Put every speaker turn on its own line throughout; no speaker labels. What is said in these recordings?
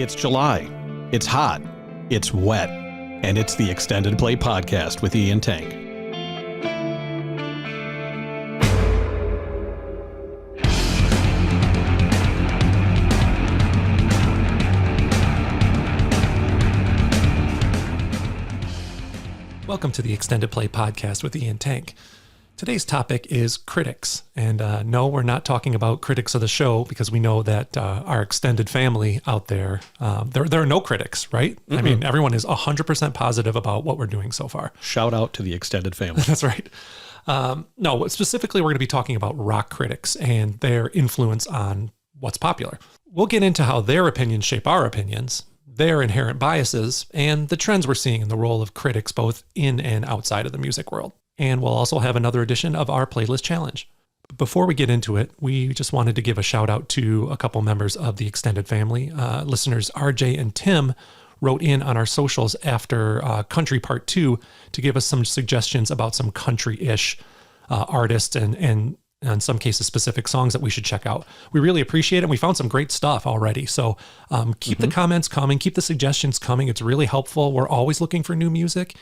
It's July. It's hot. It's wet. And it's the Extended Play Podcast with Ian Tank.
Welcome to the Extended Play Podcast with Ian Tank. Today's topic is critics. And no, we're not talking about critics of the show because we know that our extended family out there, there are no critics, right? Mm-hmm. I mean, everyone is 100% positive about what we're doing so far.
Shout out to the extended family.
That's right. No, specifically, we're going to be talking about rock critics and their influence on what's popular. We'll get into how their opinions shape our opinions, their inherent biases, and the trends we're seeing in the role of critics both in and outside of the music world. And we'll also have another edition of our playlist challenge. Before we get into it, we just wanted to give a shout out to a couple members of the extended family. Listeners RJ and Tim wrote in on our socials after Country Part 2 to give us some suggestions about some country-ish artists and in some cases specific songs that we should check out. We really appreciate it. And we found some great stuff already. So keep the comments coming, keep the suggestions coming. It's really helpful. We're always looking for new music.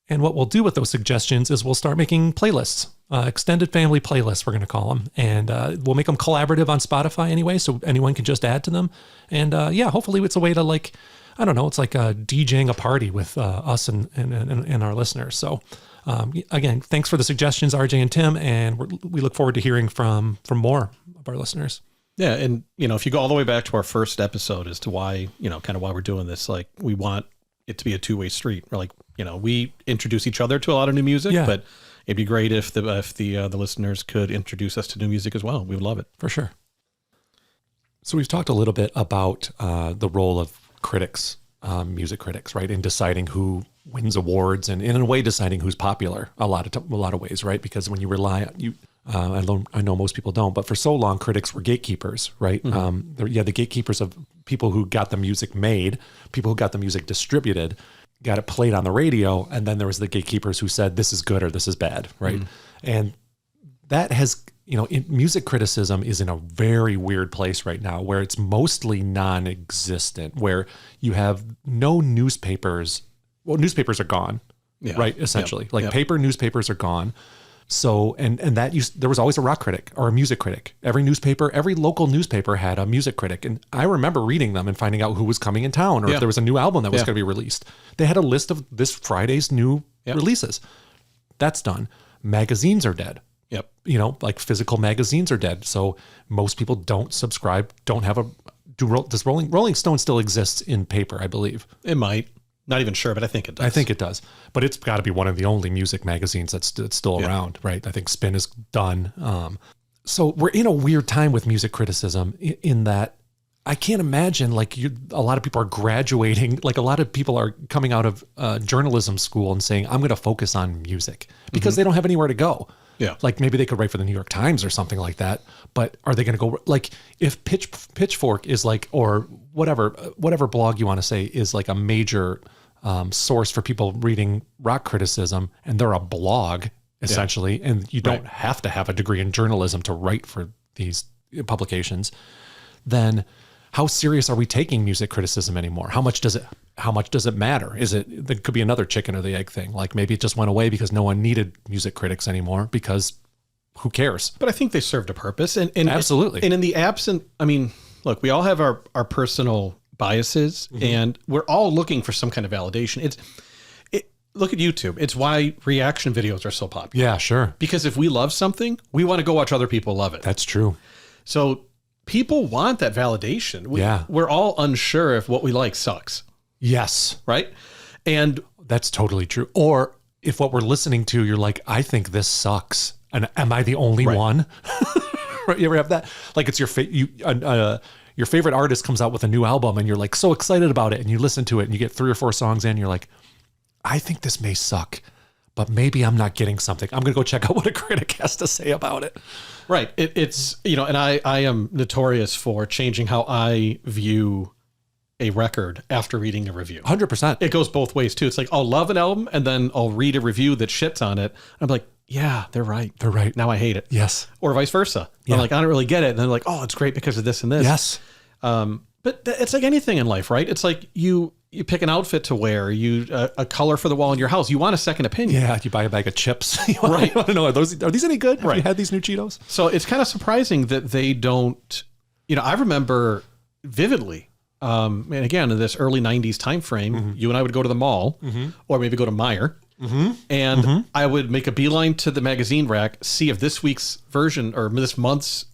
And what we'll do with those suggestions is we'll start making playlists, extended family playlists, we're going to call them. And we'll make them collaborative on Spotify anyway, so anyone can just add to them. And hopefully it's a way to it's like DJing a party with us and our listeners. So again, thanks for the suggestions, RJ and Tim, and we look forward to hearing from more of our listeners.
Yeah. And, if you go all the way back to our first episode as to why, kind of why we're doing this, like we want it to be a two-way street. We're like, we introduce each other to a lot of new music, but it'd be great if the listeners could introduce us to new music as well. We would love it.
For sure. So we've talked a little bit about the role of critics, music critics, right, in deciding who wins awards and in a way deciding who's popular a lot of ways, right? Because when you rely on I know most people don't, but for so long critics were gatekeepers, right? Mm-hmm. The gatekeepers of people who got the music made, people who got the music distributed, got it played on the radio, and then there was the gatekeepers who said this is good or this is bad, right? Mm-hmm. And that has, music criticism is in a very weird place right now where it's mostly non-existent, where you have no newspapers. Well, newspapers are gone, right? Essentially, paper newspapers are gone. So, and there was always a rock critic or a music critic. Every local newspaper had a music critic. And I remember reading them and finding out who was coming in town or if there was a new album that was going to be released. They had a list of this Friday's new releases. That's done. Magazines are dead. Yep. Like physical magazines are dead. So most people don't subscribe, don't have does Rolling Stone still exists in paper, I believe.
It might. Not even sure, but I think it does.
I think it does. But it's got to be one of the only music magazines that's still around, right? I think Spin is done. So we're in a weird time with music criticism in that I can't imagine a lot of people are graduating, like a lot of people are coming out of journalism school and saying, I'm going to focus on music because they don't have anywhere to go. Yeah. Like maybe they could write for the New York Times or something like that, but are they going to go if Pitchfork is or whatever blog you want to say is like a major source for people reading rock criticism, and they're a blog essentially, and you don't have to have a degree in journalism to write for these publications, then how serious are we taking music criticism anymore? How much does it matter? There could be another chicken or the egg thing. Like maybe it just went away because no one needed music critics anymore because who cares?
But I think they served a purpose. And
absolutely.
And in the absent, look, we all have our personal biases, and we're all looking for some kind of validation. Look at YouTube. It's why reaction videos are so popular.
Yeah, sure.
Because if we love something, we want to go watch other people love it.
That's true.
So people want that validation. We're all unsure if what we like sucks.
Yes.
Right? And
that's totally true. Or if what we're listening to, you're like, I think this sucks. And am I the only one? Right? You ever have that? Like it's your favorite artist comes out with a new album and you're like so excited about it and you listen to it and you get 3 or 4 songs in and you're like, I think this may suck, but maybe I'm not getting something. I'm going to go check out what a critic has to say about it.
Right. It's, and I am notorious for changing how I view a record after reading a review.
100%.
It goes both ways too. It's like, I'll love an album and then I'll read a review that shits on it. I'm like, yeah, they're right.
They're right.
Now I hate it.
Yes.
Or vice versa. Yeah. I'm like, I don't really get it. And then like, oh, it's great because of this and this.
Yes.
But But it's like anything in life, right? It's like you pick an outfit to wear, a color for the wall in your house. You want a second opinion.
Yeah, you buy a bag of chips. You want to know, are these any good? Have you had these new Cheetos?
So it's kind of surprising that they don't, I remember vividly, and again, in this early 90s time frame, you and I would go to the mall or maybe go to Meijer. And I would make a beeline to the magazine rack, see if this week's version or this month's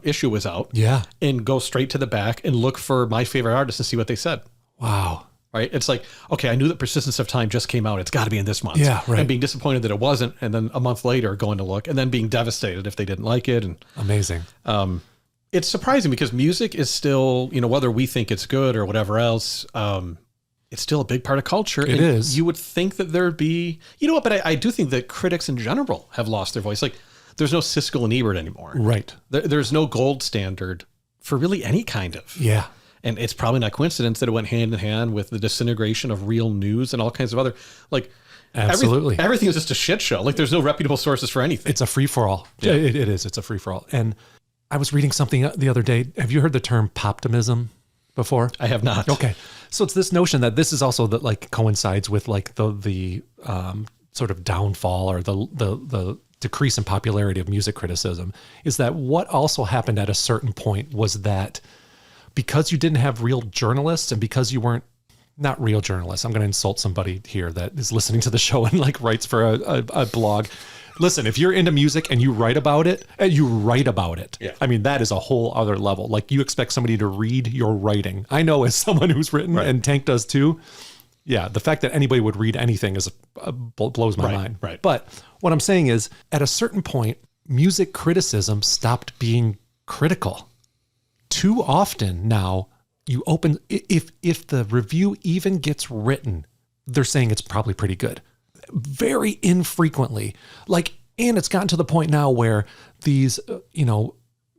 issue was out.
Yeah.
And go straight to the back and look for my favorite artist and see what they said.
Wow.
Right. It's like, okay, I knew that Persistence of Time just came out. It's got to be in this month.
Yeah. Right.
And being disappointed that it wasn't. And then a month later going to look and then being devastated if they didn't like it. And
amazing.
It's surprising because music is still, whether we think it's good or whatever else, it's still a big part of culture.
It is.
You would think that there'd be, but I do think that critics in general have lost their voice. Like there's no Siskel and Ebert anymore.
Right.
There's no gold standard for really any kind of.
Yeah.
And it's probably not coincidence that it went hand in hand with the disintegration of real news and all kinds of other, like,
absolutely.
Everything is just a shit show. Like there's no reputable sources for anything.
It's a free for all.
Yeah.
It is. It's a free for all. And I was reading something the other day. Have you heard the term poptimism before?
I have not.
Okay. So it's this notion that this is also that like coincides with like the sort of downfall or the decrease in popularity of music criticism, is that what also happened at a certain point was that because you didn't have real journalists and because you weren't, not real journalists, I'm going to insult somebody here that is listening to the show and like writes for a blog. Listen, if you're into music and you write about it,
Yeah.
I mean, that is a whole other level. Like you expect somebody to read your writing. I know as someone who's written, and Tank does too. Yeah, the fact that anybody would read anything blows my mind.
Right.
But what I'm saying is, at a certain point, music criticism stopped being critical. Too often now, you open, if the review even gets written, they're saying it's probably pretty good. Very infrequently. And it's gotten to the point now where these,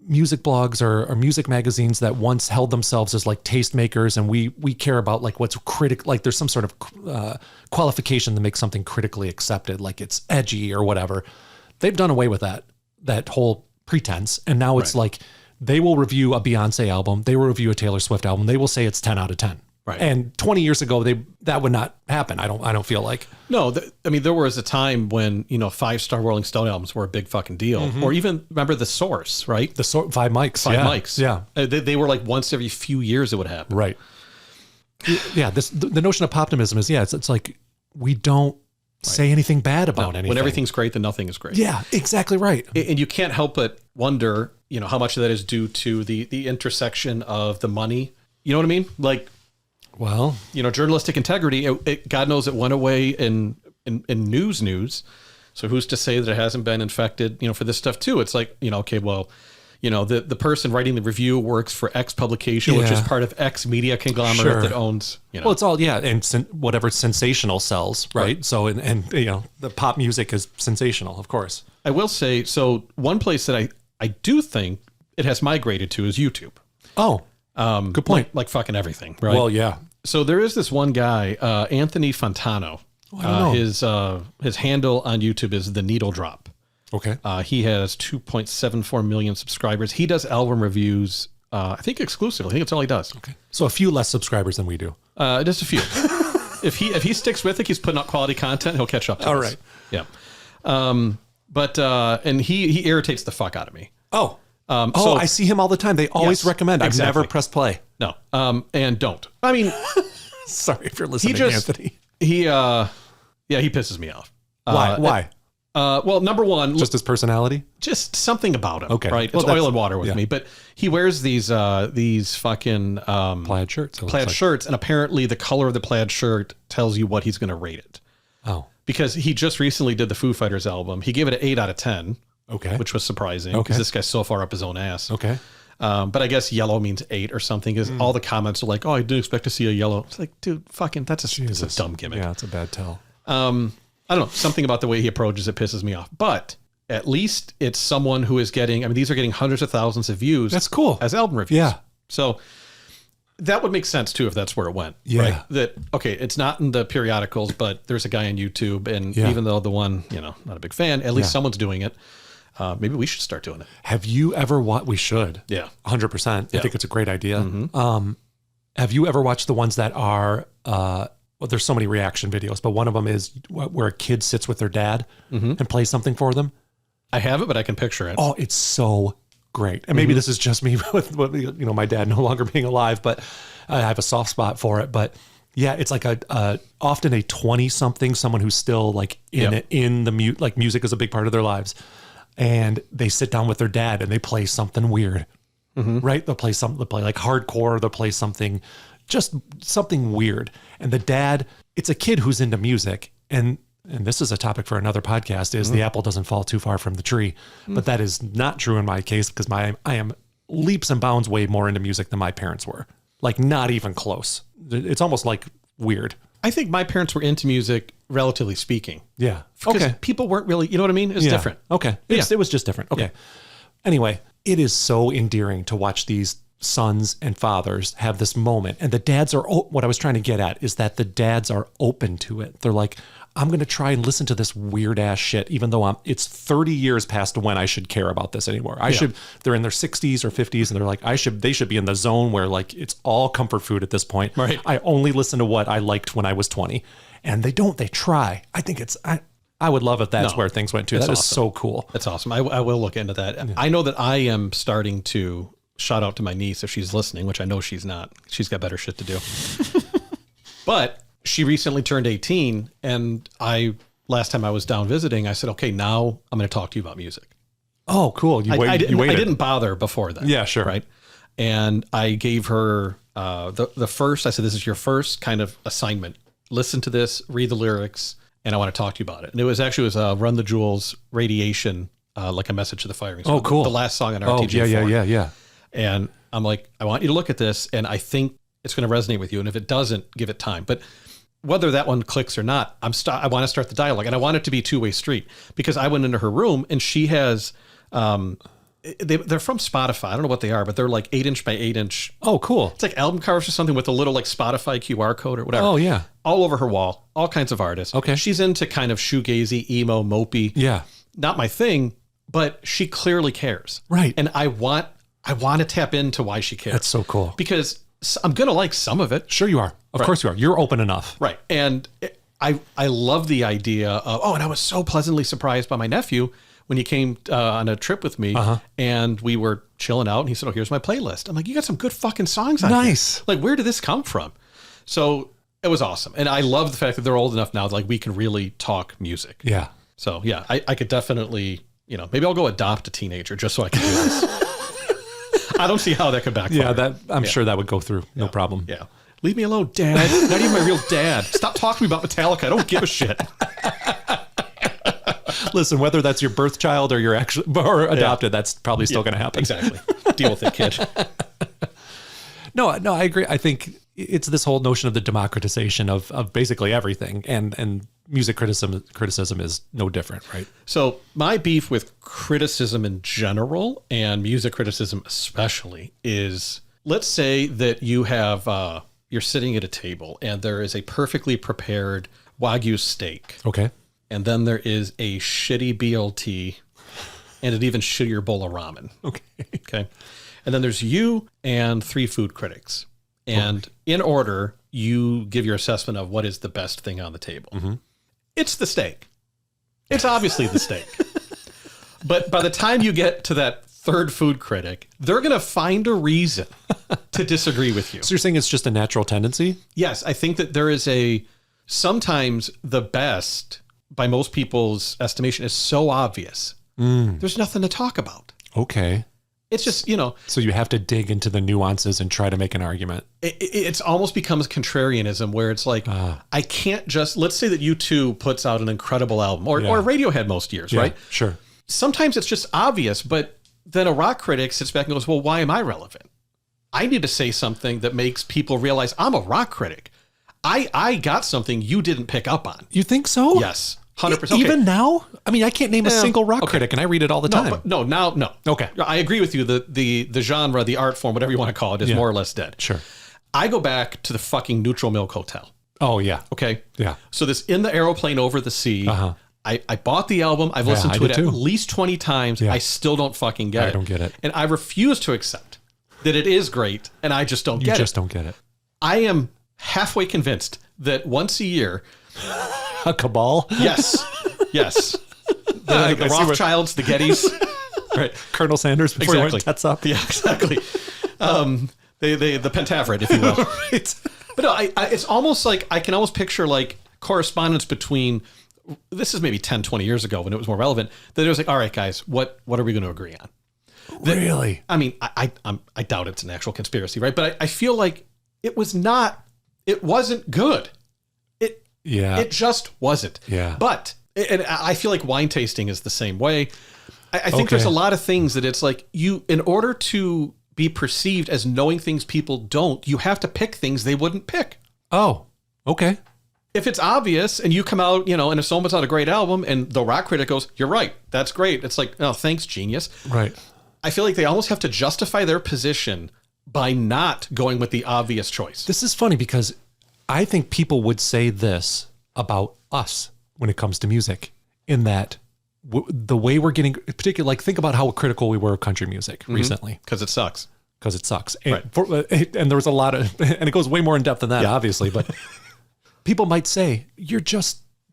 music blogs or music magazines that once held themselves as like tastemakers, and we care about like what's like there's some sort of qualification to make something critically accepted, like it's edgy or whatever. They've done away with that whole pretense. And now it's like, they will review a Beyonce album. They will review a Taylor Swift album. They will say it's 10 out of 10.
Right.
And 20 years ago, that would not happen. I don't feel like.
No, there was a time when, 5-star Rolling Stone albums were a big fucking deal. Or even, remember The Source, right?
The Source, 5 mics.
Five mics.
Yeah.
They were like once every few years it would happen.
Right. Yeah. The notion of optimism is, it's like we don't say anything bad about anything.
When everything's great, then nothing is great.
Yeah, exactly right.
And you can't help but wonder, how much of that is due to the intersection of the money. You know what I mean? Like,
well,
journalistic integrity, God knows it went away in news. So who's to say that it hasn't been infected, for this stuff too? It's like, okay, well, the person writing the review works for X publication, which is part of X media conglomerate that owns,
Well, it's all, and whatever sensational sells, right? So, and the pop music is sensational, of course.
I will say, so one place that I do think it has migrated to is YouTube.
Oh, good point.
Like fucking everything, right?
Well, yeah.
So there is this one guy, Anthony Fontano.
I don't
know. His handle on YouTube is The Needle Drop.
Okay.
He has 2.74 million subscribers. He does album reviews, I think exclusively. I think it's all he does.
Okay. So a few less subscribers than we do.
Just a few. If he sticks with it, he's putting out quality content, he'll catch up to us.
All right.
Yeah. And he irritates the fuck out of me.
Oh. So I see him all the time. They always recommend. I've never pressed play.
No. And don't. I mean,
sorry if you're listening, Anthony.
He pisses me off.
Why?
Well, number one,
just his personality,
just something about him.
Okay.
Right. It's oil and water with me, but he wears these fucking,
plaid shirts,
and apparently the color of the plaid shirt tells you what he's going to rate it.
Oh,
because he just recently did the Foo Fighters album. He gave it an 8 out of 10.
Okay.
Which was surprising because this guy's so far up his own ass.
Okay.
But I guess yellow means 8 or something, because all the comments are like, oh, I didn't expect to see a yellow. It's like, dude, fucking, it's a dumb gimmick.
Yeah, it's a bad tell.
I don't know. Something about the way he approaches it pisses me off. But at least it's someone who is getting, these are getting hundreds of thousands of views.
That's cool.
As album reviews.
Yeah.
So that would make sense too if that's where it went.
Yeah.
Right? That, okay, it's not in the periodicals, but there's a guy on YouTube, and even though the one, not a big fan, at least someone's doing it. Maybe we should start doing it.
Have you ever we should.
Yeah.
100%. I think it's a great idea. Have you ever watched the ones that are, well, there's so many reaction videos, but one of them is where a kid sits with their dad and plays something for them?
I haven't, but I can picture it.
Oh, it's so great. And maybe this is just me with, my dad no longer being alive, but I have a soft spot for it. But yeah, it's like often a 20-something, someone who's still like in the music is a big part of their lives. And they sit down with their dad and they play something weird, right? They'll play like hardcore. They'll play something, just something weird. And the dad, it's a kid who's into music. And this is a topic for another podcast, is the apple doesn't fall too far from the tree. But that is not true in my case, because I am leaps and bounds way more into music than my parents were. Like, not even close. It's almost like weird.
I think my parents were into music, relatively speaking.
Yeah.
Because people weren't really, you know what I mean? It's different.
Okay. It was just different. Okay. Yeah. Anyway, it is so endearing to watch these sons and fathers have this moment. And the dads are, what I was trying to get at is that the dads are open to it. They're like, I'm going to try and listen to this weird ass shit, even though it's 30 years past when I should care about this anymore. They're in their 60s or 50s and they're like, they should be in the zone where like, it's all comfort food at this point.
Right.
I only listen to what I liked when I was 20, and they try. I think I would love if that's where things went to. That is so cool.
That's awesome. I will look into that. Yeah. I know that I am starting to shout out to my niece if she's listening, which I know she's not. She's got better shit to do. But she recently turned 18, and last time I was down visiting, I said, okay, now I'm going to talk to you about music.
Oh, cool.
I didn't bother before then.
Yeah, sure.
Right. And I gave her the first, I said, this is your first kind of assignment. Listen to this, read the lyrics, and I want to talk to you about it. And it was Run the Jewels, Radiation, like a message to the firing. So
cool.
The last song on RTJ4.
Yeah.
And I'm like, I want you to look at this, and I think it's going to resonate with you. And if it doesn't, give it time. But whether that one clicks or not, I want to start the dialogue, and I want it to be a two-way street, because I went into her room and she has, they're from Spotify. I don't know what they are, but they're like 8-inch by 8-inch.
Oh, cool.
It's like album covers or something with a little like Spotify QR code or whatever.
Oh yeah.
All over her wall, all kinds of artists.
Okay.
She's into kind of shoegazy, emo, mopey.
Yeah.
Not my thing, but she clearly cares.
Right.
And I want to tap into why she cares.
That's so cool.
Because I'm going to like some of it.
Sure you are. Of course you are. You're open enough.
Right. And I love the idea of, and I was so pleasantly surprised by my nephew when he came on a trip with me, and we were chilling out, and he said, here's my playlist. I'm like, you got some good fucking songs on
Nice.
here. Like, where did this come from? So it was awesome. And I love the fact that they're old enough now that like we can really talk music.
Yeah.
So yeah, I could definitely, maybe I'll go adopt a teenager just so I can do this. I don't see how that could backfire.
Yeah, I'm sure that would go through. No problem.
Yeah. Leave me alone, Dad. Not even my real dad. Stop talking to me about Metallica. I don't give a shit.
Listen, whether that's your birth child or or adopted, that's probably still going to happen.
Exactly. Deal with it, kid.
No, I agree. I think it's this whole notion of the democratization of basically everything, and music criticism is no different, right?
So my beef with criticism in general and music criticism especially is, let's say that you have you're sitting at a table and there is a perfectly prepared Wagyu steak.
Okay.
And then there is a shitty BLT and an even shittier bowl of ramen. Okay. And then there's you and 3 food critics. And in order, you give your assessment of what is the best thing on the table. Mm-hmm. It's the steak. It's obviously the steak. But by the time you get to that third food critic, they're going to find a reason to disagree with you.
So you're saying it's just a natural tendency?
Yes. I think that there is sometimes the best, by most people's estimation, is so obvious. There's nothing to talk about.
Okay.
It's just,
So you have to dig into the nuances and try to make an argument.
It's almost becomes contrarianism, where it's like, I can't just, let's say that U2 puts out an incredible album, or Radiohead most years, right?
Sure.
Sometimes it's just obvious, but then a rock critic sits back and goes, well, why am I relevant? I need to say something that makes people realize I'm a rock critic. I got something you didn't pick up on.
You think so?
Yes. 100%.
Even now? I mean, I can't name a single rock critic, and I read it all the time.
No.
Okay.
I agree with you. The genre, the art form, whatever you want to call it, is more or less dead.
Sure.
I go back to the fucking Neutral Milk Hotel.
Oh, yeah.
Okay?
Yeah.
So this In the Aeroplane Over the Sea, I bought the album. I've listened to it at least 20 times. Yeah. I still don't fucking get it.
I don't get it.
And I refuse to accept that it is great, and I just don't get it.
You just don't get it.
I am halfway convinced that once a year,
a cabal.
Yes. The Rothschilds, the Gettys,
right? Colonel Sanders before he went tets up.
Yeah, exactly. The Pentaveret, if you will.
Right.
But no, it's almost like I can almost picture like correspondence between. This is maybe 10, 20 years ago when it was more relevant. That it was like, all right, guys, what are we going to agree on?
Really?
I mean, I doubt it's an actual conspiracy, right? But I feel like it wasn't good. It just wasn't.
Yeah.
But, and I feel like wine tasting is the same way. I think there's a lot of things that it's like in order to be perceived as knowing things people don't, you have to pick things they wouldn't pick.
Oh, okay.
If it's obvious and you come out, and if someone puts out a great album and the rock critic goes, you're right, that's great. It's like, oh, thanks, genius.
Right.
I feel like they almost have to justify their position by not going with the obvious choice.
This is funny because I think people would say this about us when it comes to music, in that the way we're getting, particularly, like, think about how critical we were of country music recently.
Because it sucks.
And, and there was a lot of, and it goes way more in depth than that, obviously, but people might say, you're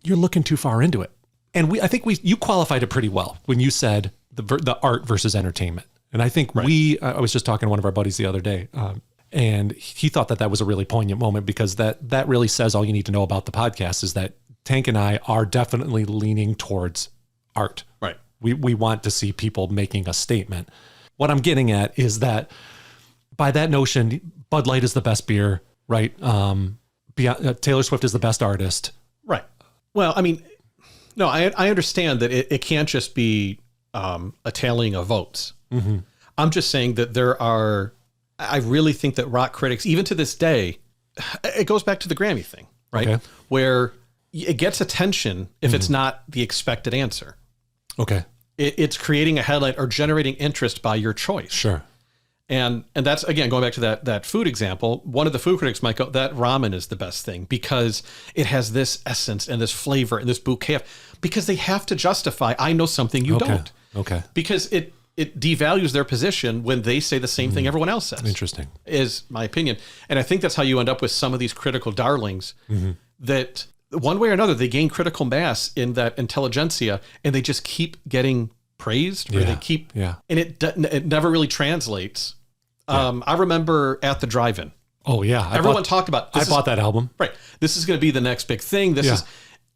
looking too far into it. And I think you qualified it pretty well when you said the art versus entertainment. And I think I was just talking to one of our buddies the other day, and he thought that was a really poignant moment, because that really says all you need to know about the podcast, is that Tank and I are definitely leaning towards art.
Right.
We want to see people making a statement. What I'm getting at is that by that notion, Bud Light is the best beer, right? Taylor Swift is the best artist.
Right. Well, I mean, no, I understand that it can't just be a tallying of votes. Mm-hmm. I'm just saying that I really think that rock critics, even to this day, it goes back to the Grammy thing, right? Okay. Where it gets attention if it's not the expected answer.
Okay.
It's creating a headline or generating interest by your choice.
Sure.
And that's, again, going back to that food example, one of the food critics might go, that ramen is the best thing because it has this essence and this flavor and this bouquet because they have to justify, I know something you don't.
Okay.
Because it devalues their position when they say the same thing everyone else says.
Interesting.
Is my opinion. And I think that's how you end up with some of these critical darlings that one way or another, they gain critical mass in that intelligentsia and they just keep getting praised or they keep, and it never really translates. I remember at the drive-in.
Oh yeah.
Everyone talked about,
I bought that album.
Right. This is going to be the next big thing.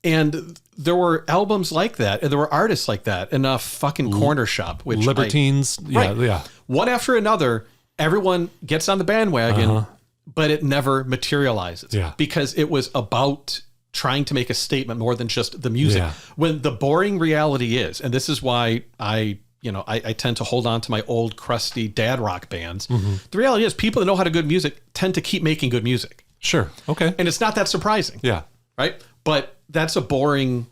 And there were albums like that, and there were artists like that in a fucking corner shop, which
Libertines. Yeah.
One after another, everyone gets on the bandwagon, but it never materializes because it was about trying to make a statement more than just the music. Yeah. When the boring reality is, and this is why I tend to hold on to my old crusty dad rock bands. The reality is people that know how to good music tend to keep making good music.
Sure. Okay.
And it's not that surprising.
Yeah.
Right. But that's to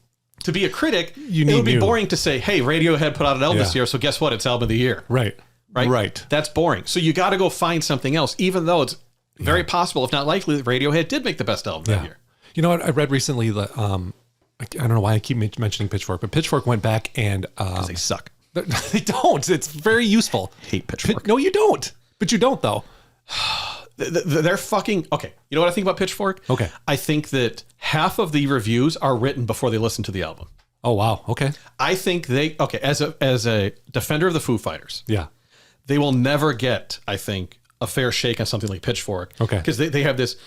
be a critic, it would be boring to say, hey, Radiohead put out an album this year, so guess what? It's album of the year.
Right.
That's boring. So you got to go find something else, even though it's very possible, if not likely, that Radiohead did make the best album that year.
You know what? I read recently that, I don't know why I keep mentioning Pitchfork, but Pitchfork went back and...
Because they suck.
They don't. It's very useful.
I hate Pitchfork.
No, you don't. But you don't, though.
They're fucking... Okay, you know what I think about Pitchfork?
Okay.
I think that half of the reviews are written before they listen to the album.
Oh, wow. Okay.
I think as a defender of the Foo Fighters, they will never get, I think, a fair shake on something like Pitchfork.
Okay.
Because they have this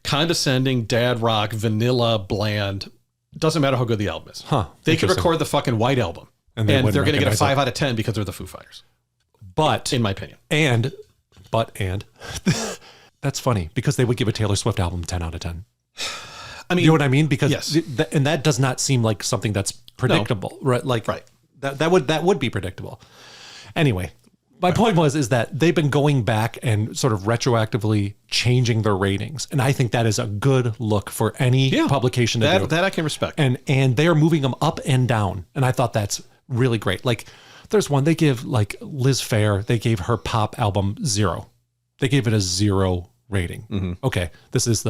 condescending dad rock, vanilla, bland, doesn't matter how good the album is. They could record the fucking White Album and they're going to get a 5 out of 10 because they're the Foo Fighters.
But
in my opinion.
And that's funny because they would give a Taylor Swift album 10 out of 10. I mean, you know what I mean? Because and that does not seem like something that's predictable, right? Like that would be predictable. Anyway, my point is that they've been going back and sort of retroactively changing their ratings, and I think that is a good look for any publication to do.
That I can respect.
And they are moving them up and down, and I thought that's really great. Like, there's one they give, like Liz Phair, they gave her pop album 0. They gave it a 0 rating. Okay, this is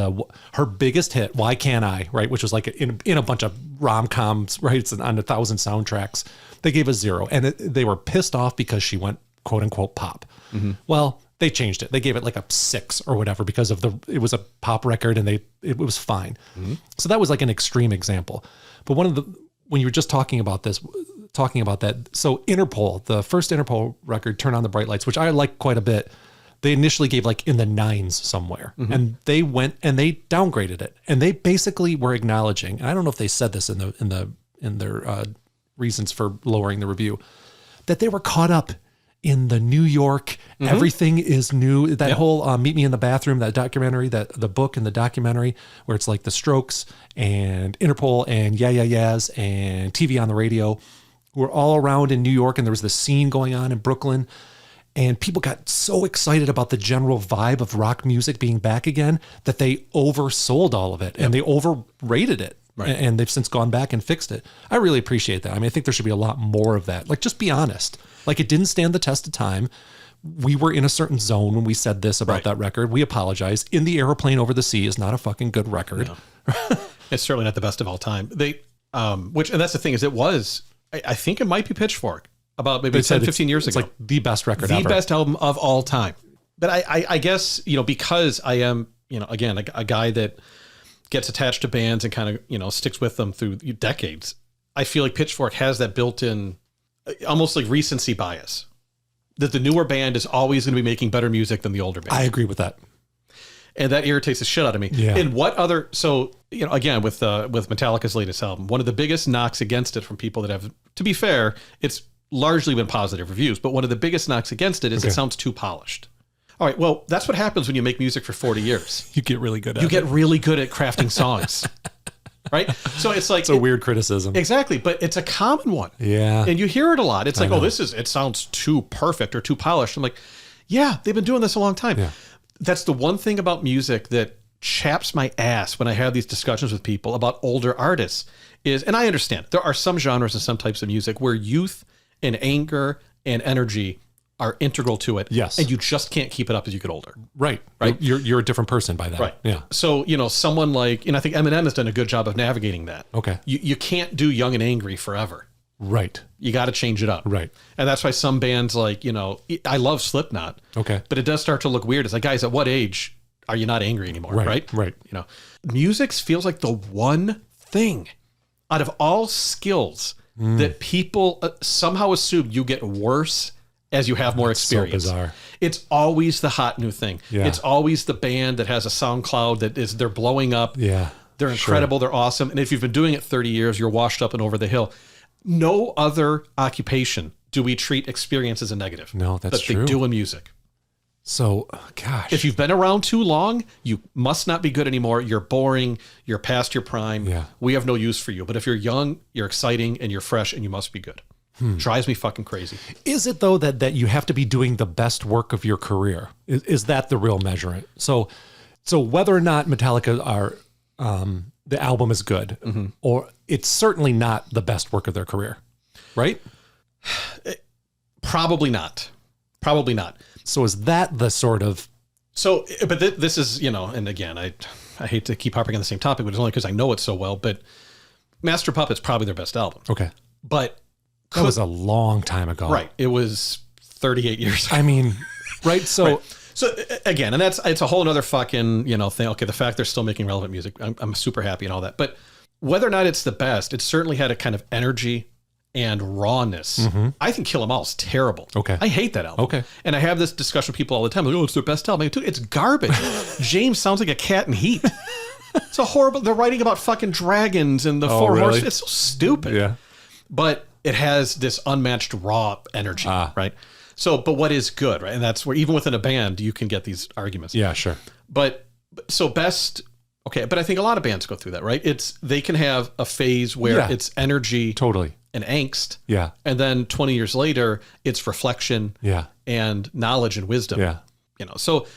her biggest hit, Why Can't I, right? Which was like in a bunch of rom-coms, right? It's on 1,000 soundtracks. They gave a 0, and they were pissed off because she went quote unquote pop. Well, they changed it. They gave it like a 6 or whatever because of it was a pop record and it was fine. Mm-hmm. So that was like an extreme example. But when you were just talking about that, so Interpol, the first Interpol record, Turn on the Bright Lights, which I like quite a bit, they initially gave like in the 9s somewhere, mm-hmm. and they went and they downgraded it, and they basically were acknowledging, and I don't know if they said this in their reasons for lowering the review, that they were caught up in the New York, mm-hmm. everything is new. That whole Meet Me in the Bathroom, that documentary, the book and the documentary, where it's like the Strokes and Interpol and Yeah Yeah Yeahs and TV on the Radio were all around in New York, and there was this scene going on in Brooklyn. And people got so excited about the general vibe of rock music being back again that they oversold all of it and they overrated it. Right. And they've since gone back and fixed it. I really appreciate that. I mean, I think there should be a lot more of that. Like, just be honest. Like, it didn't stand the test of time. We were in a certain zone when we said this about that record. We apologize. In the Airplane Over the Sea is not a fucking good record.
No. It's certainly not the best of all time. And that's the thing, is it was, I think it might be Pitchfork. About maybe 10, 15 years ago.
It's like the best record
ever. The best album of all time. But I guess, because I am, again, a guy that gets attached to bands and kind of, sticks with them through decades. I feel like Pitchfork has that built-in, almost like recency bias, that the newer band is always going to be making better music than the older band.
I agree with that.
And that irritates the shit out of me.
Yeah.
And again, with Metallica's latest album, one of the biggest knocks against it from people that have, to be fair, it's largely been positive reviews, but one of the biggest knocks against it is it sounds too polished. All right, well, that's what happens when you make music for 40 years.
You get really good at it.
You get really good at crafting songs, right? So it's like...
It's a weird criticism.
Exactly, but it's a common one.
Yeah.
And you hear it a lot. It's like, it sounds too perfect or too polished. I'm like, yeah, they've been doing this a long time. Yeah. That's the one thing about music that chaps my ass when I have these discussions with people about older artists is, and I understand, there are some genres and some types of music where youth and anger and energy are integral to it.
Yes.
And you just can't keep it up as you get older.
Right.
Right.
You're a different person by that.
Right.
Yeah.
So, someone like, I think Eminem has done a good job of navigating that.
Okay.
You can't do Young and Angry forever.
Right.
You got to change it up.
Right.
And that's why some bands like, I love Slipknot.
Okay.
But it does start to look weird. It's like, guys, at what age are you not angry anymore? Right.
Right.
Music feels like the one thing out of all skills that people somehow assume you get worse as you have more experience.
So bizarre.
It's always the hot new thing.
Yeah.
It's always the band that has a SoundCloud they're blowing up.
Yeah.
They're incredible. Sure. They're awesome. And if you've been doing it 30 years, you're washed up and over the hill. No other occupation do we treat experience as a negative.
No, that's true.
They do in music.
So, gosh.
If you've been around too long, you must not be good anymore. You're boring. You're past your prime.
Yeah.
We have no use for you. But if you're young, you're exciting, and you're fresh, and you must be good. Drives me fucking crazy.
Is it, though, that you have to be doing the best work of your career? Is that the real measurement? So whether or not Metallica are the album is good, or it's certainly not the best work of their career, right?
Probably not. Probably not.
So is that the sort of...
So, but this is, and again, I hate to keep harping on the same topic, but it's only because I know it so well, but Master Puppet's probably their best album.
Okay.
But...
That was a long time ago.
Right. It was 38 years ago.
I mean, right? So...
Right. So again, and it's a whole other fucking, thing. Okay, the fact they're still making relevant music, I'm super happy and all that. But whether or not it's the best, it certainly had a kind of energy and rawness. I think Kill 'Em All is terrible.
Okay.
I hate that album.
Okay.
And I have this discussion with people all the time. Like, it's their best album. It's garbage. James sounds like a cat in heat. It's a horrible... They're writing about fucking dragons and the four horses. It's so stupid.
Yeah.
But it has this unmatched raw energy, right? So, but what is good, right? And that's where, even within a band, you can get these arguments.
Yeah, sure.
But best, okay, but I think a lot of bands go through that, right? They can have a phase where it's energy
totally
and angst.
Yeah.
And then 20 years later, it's reflection and knowledge and wisdom.
Yeah.
So,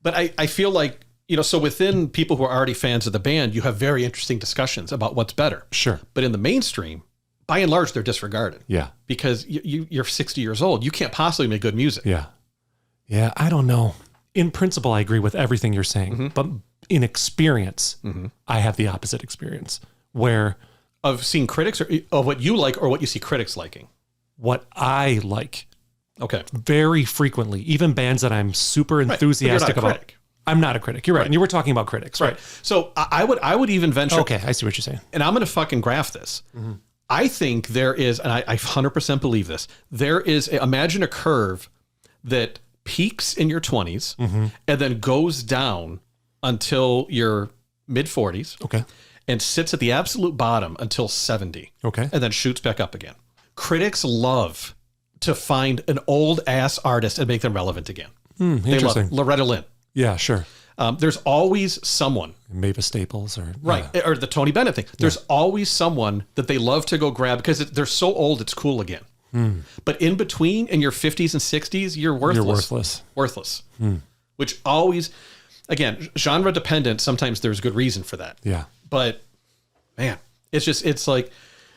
but I feel like, so within people who are already fans of the band, you have very interesting discussions about what's better.
Sure.
But in the mainstream, by and large, they're disregarded.
Yeah.
Because you're 60 years old. You can't possibly make good music.
Yeah. Yeah. I don't know. In principle, I agree with everything you're saying. But in experience, I have the opposite experience where...
Of seeing critics or of what you like or what you see critics liking?
What I like.
Okay.
Very frequently, even bands that I'm super enthusiastic about. Critic. I'm not a critic. You're right. And you were talking about critics, right?
So I would even venture.
Okay, I see what you're saying.
And I'm going to fucking graph this. Mm-hmm. I think there is, and I 100% believe this. There is, imagine a curve that peaks in your 20s and then goes down until your mid 40s.
Okay.
And sits at the absolute bottom until 70.
Okay.
And then shoots back up again. Critics love to find an old ass artist and make them relevant again. They love Loretta Lynn.
Yeah, sure.
There's always someone.
Mavis Staples or
or the Tony Bennett thing. There's always someone that they love to go grab because they're so old it's cool again. But in between, in your 50s and 60s, you're worthless. Worthless. Which always, again, genre dependent. Sometimes there's good reason for that.
Yeah.
But man, it's like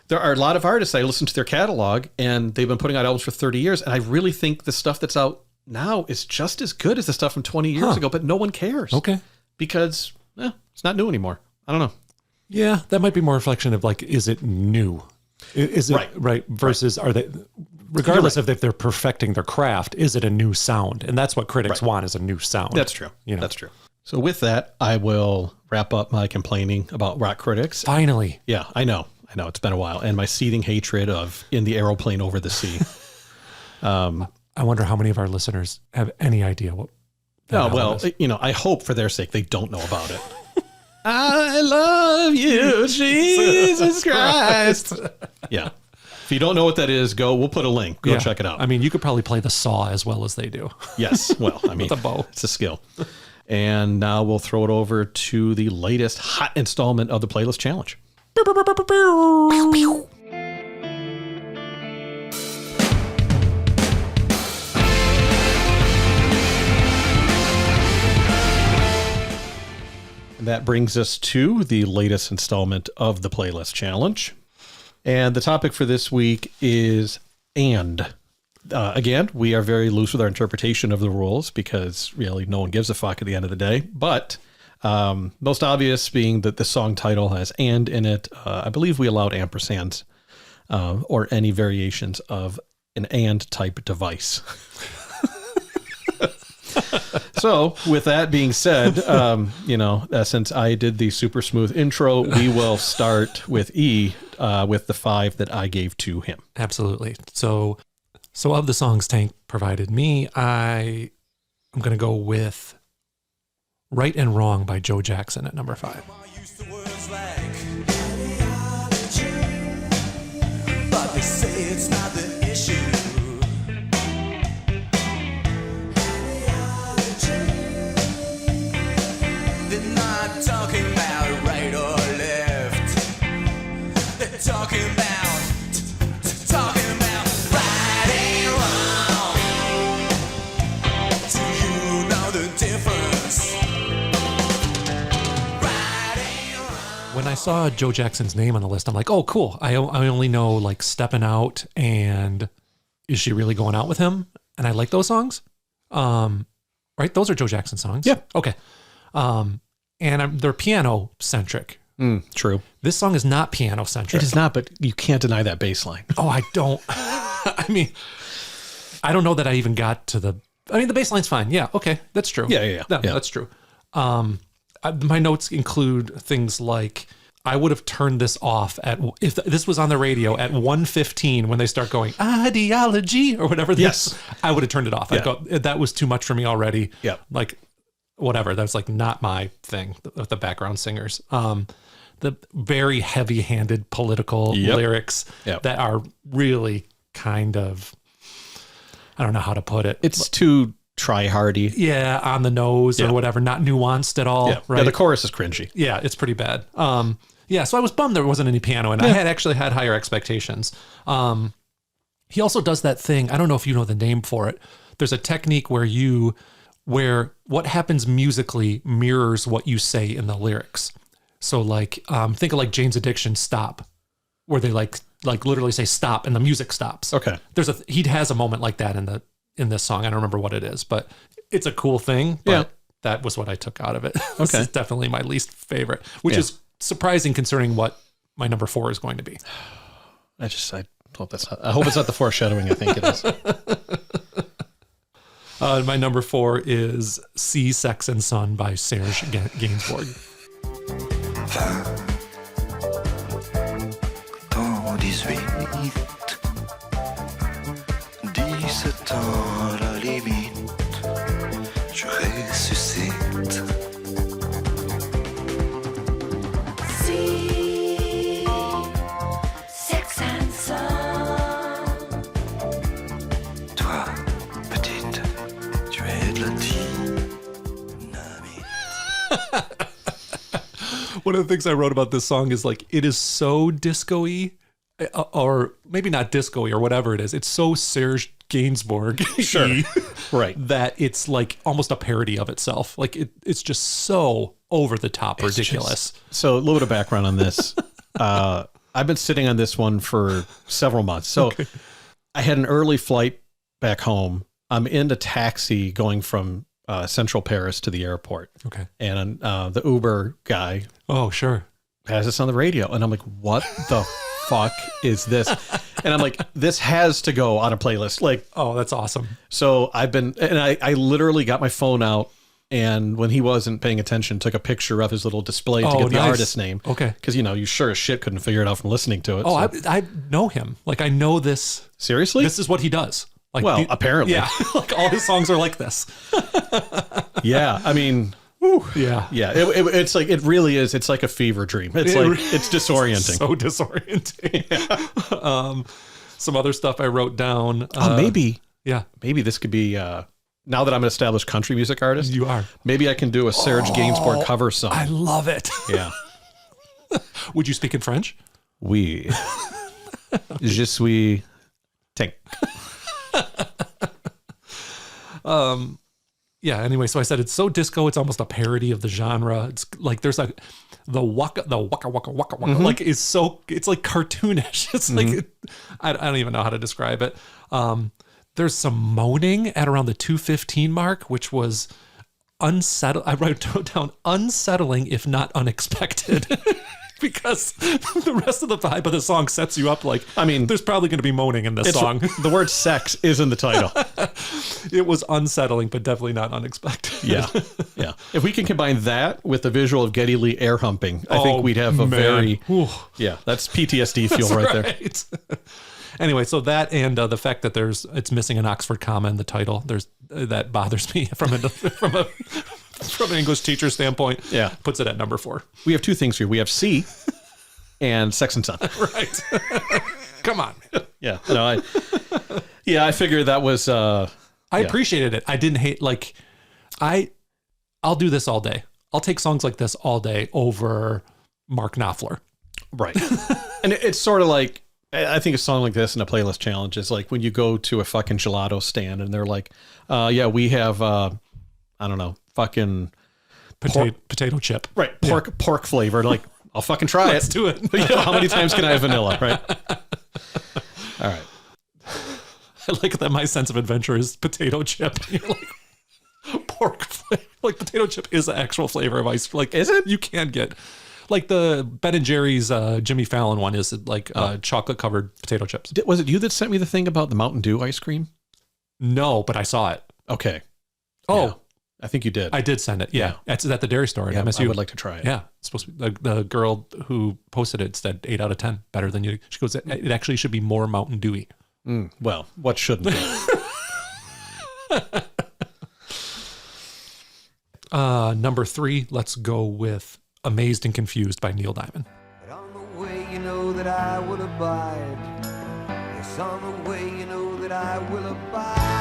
there are a lot of artists I listen to their catalog and they've been putting out albums for 30 years. And I really think the stuff that's out now is just as good as the stuff from 20 years ago, but no one cares.
Okay.
Because it's not new anymore. I don't know.
Yeah, that might be more reflection of like, is it new? Is it right? Versus are they, regardless of if they're perfecting their craft, is it a new sound? And that's what critics want, is a new sound.
That's true. That's true. So with that, I will wrap up my complaining about rock critics.
Finally.
Yeah, I know. It's been a while. And my seething hatred of In the Aeroplane Over the Sea.
I wonder how many of our listeners have any idea what that is.
I hope for their sake they don't know about it. I love you, Jesus Christ. Yeah. If you don't know what that is, we'll put a link. Go check it out.
I mean, you could probably play the saw as well as they do.
Yes. Well, I mean,
with a bow.
It's a skill. And now we'll throw it over to the latest hot installment of the Playlist Challenge. That brings us to the latest installment of the Playlist Challenge. And the topic for this week is and. Again, we are very loose with our interpretation of the rules because really no one gives a fuck at the end of the day. But most obvious being that the song title has and in it. I believe we allowed ampersands or any variations of an and type device. So with that being said, since I did the super smooth intro, we will start with E with the 5 that I gave to him.
Absolutely. So of the songs Tank provided me, I'm going to go with Right and Wrong by Joe Jackson at number 5. But they say it's not the issue. They're not talking about right or left. They're talking about right and wrong. Do you know the difference? Right and wrong. When I saw Joe Jackson's name on the list, I'm like, oh, cool. I only know like Steppin' Out and Is She Really Going Out With Him? And I like those songs. Right? Those are Joe Jackson songs.
Yeah.
Okay. And they're piano centric.
True.
This song is not piano centric.
It is not, but you can't deny that bass line.
Oh, I don't. I mean, I don't know that I even got to the bass line's fine. Yeah. Okay. That's true.
Yeah.
That's true. My notes include things like, I would have turned this off if this was on the radio at 1:15 when they start going ideology or whatever.
Yes.
I would have turned it off.
Yeah.
I'd go, that was too much for me already.
Yeah.
Like whatever. That's like not my thing with the background singers. The very heavy-handed political lyrics that are really kind of, I don't know how to put it.
It's too try-hardy.
Yeah, on the nose or whatever, not nuanced at all.
Yeah.
Right?
Yeah, the chorus is cringy.
Yeah, it's pretty bad. So I was bummed there wasn't any piano, and I had actually had higher expectations. He also does that thing, I don't know if you know the name for it. There's a technique where what happens musically mirrors what you say in the lyrics. So like, think of like Jane's Addiction, Stop, where they like literally say stop and the music stops.
Okay.
He has a moment like that in this song. I don't remember what it is, but it's a cool thing. But that was what I took out of it. This is definitely my least favorite, which is surprising considering what my number 4 is going to be.
I hope it's not the foreshadowing I think it is.
My number 4 is Sea, Sex and Sun by Serge Gainsbourg.
Dans 18, 17 ans la limite, je ressuscite.
Sea, sex and sun.
Toi, petite, tu es de la dynamite.
One of the things I wrote about this song is like, it is so disco-y, or maybe not disco-y or whatever it is. It's so Serge Gainsbourg
Right.
that it's like almost a parody of itself. Like it's just so over the top ridiculous.
So a little bit of background on this. I've been sitting on this one for several months. So I had an early flight back home. I'm in a taxi going from central Paris to the airport.
Okay.
And the Uber guy
Oh, sure.
has this on the radio. And I'm like, what the fuck is this? And I'm like, this has to go on a playlist. Like,
Oh, that's awesome.
so I've been, and I literally got my phone out, and when he wasn't paying attention, took a picture of his little display to
Oh,
get the
nice.
artist name.
Okay.
Because, you sure as shit couldn't figure it out from listening to it.
Oh,
so.
I know him. Like I know this.
Seriously?
This is what he does. Like,
Well, apparently.
Yeah. Like all his songs are like this.
Yeah. I mean,
Yeah.
yeah, it's like, it really is. It's like a fever dream. It's like, it's disorienting.
So disorienting. Some other stuff I wrote down.
maybe
Yeah,
this could be, now that I'm an established country music artist,
you are.
maybe I can do a Serge Gainsbourg cover song.
I love it.
Yeah.
Would you speak in French?
Oui. Je suis tank.
Yeah. Anyway, so I said it's so disco. It's almost a parody of the genre. It's like there's like the waka waka waka waka. Like it's so it's like cartoonish. It's like I don't even know how to describe it. There's some moaning at around the 2:15 mark, which was unsettling. I wrote down unsettling, if not unexpected. Because the rest of the vibe of the song sets you up like, I mean, there's probably going to be moaning in this song.
The word sex is in the title.
It was unsettling, but definitely not unexpected.
Yeah. Yeah. If we can combine that with the visual of Geddy Lee air humping, I think we'd have a very, that's PTSD fuel right there.
Anyway, so that and the fact that it's missing an Oxford comma in the title, that bothers me from an English teacher standpoint.
Yeah.
Puts it at number 4.
We have 2 things here. We have C and Sex and Sun.
Right. Come on.
Yeah. No, I figured that was,
I appreciated it. I didn't hate, like, I'll do this all day. I'll take songs like this all day over Mark Knopfler.
Right. And it's sort of like, I think a song like this in a playlist challenge is like when you go to a fucking gelato stand and they're like, yeah, we have, I don't know, fucking
potato chip.
Right. Pork flavor. Like, I'll fucking try
Let's
it.
do it.
How many times can I have vanilla? Right. All right.
I like that my sense of adventure is potato chip. You're like, pork flavor. Like potato chip is the actual flavor of ice. Like,
is it?
You can get like the Ben and Jerry's Jimmy Fallon one is like chocolate covered potato chips.
Was it you that sent me the thing about the Mountain Dew ice cream?
No, but I saw it.
Okay.
Oh,
yeah. I think you did.
I did send it. Yeah. It's at the dairy store at MSU.
I would like to try it.
Yeah. It's supposed to be the girl who posted it said 8 out of 10 better than you. She goes, it actually should be more Mountain Dewy.
Well, what shouldn't be?
Number 3, let's go with Amazed and Confused by Neil Diamond.
But on the way you know that I will abide. Yes, on the way you know that I will abide.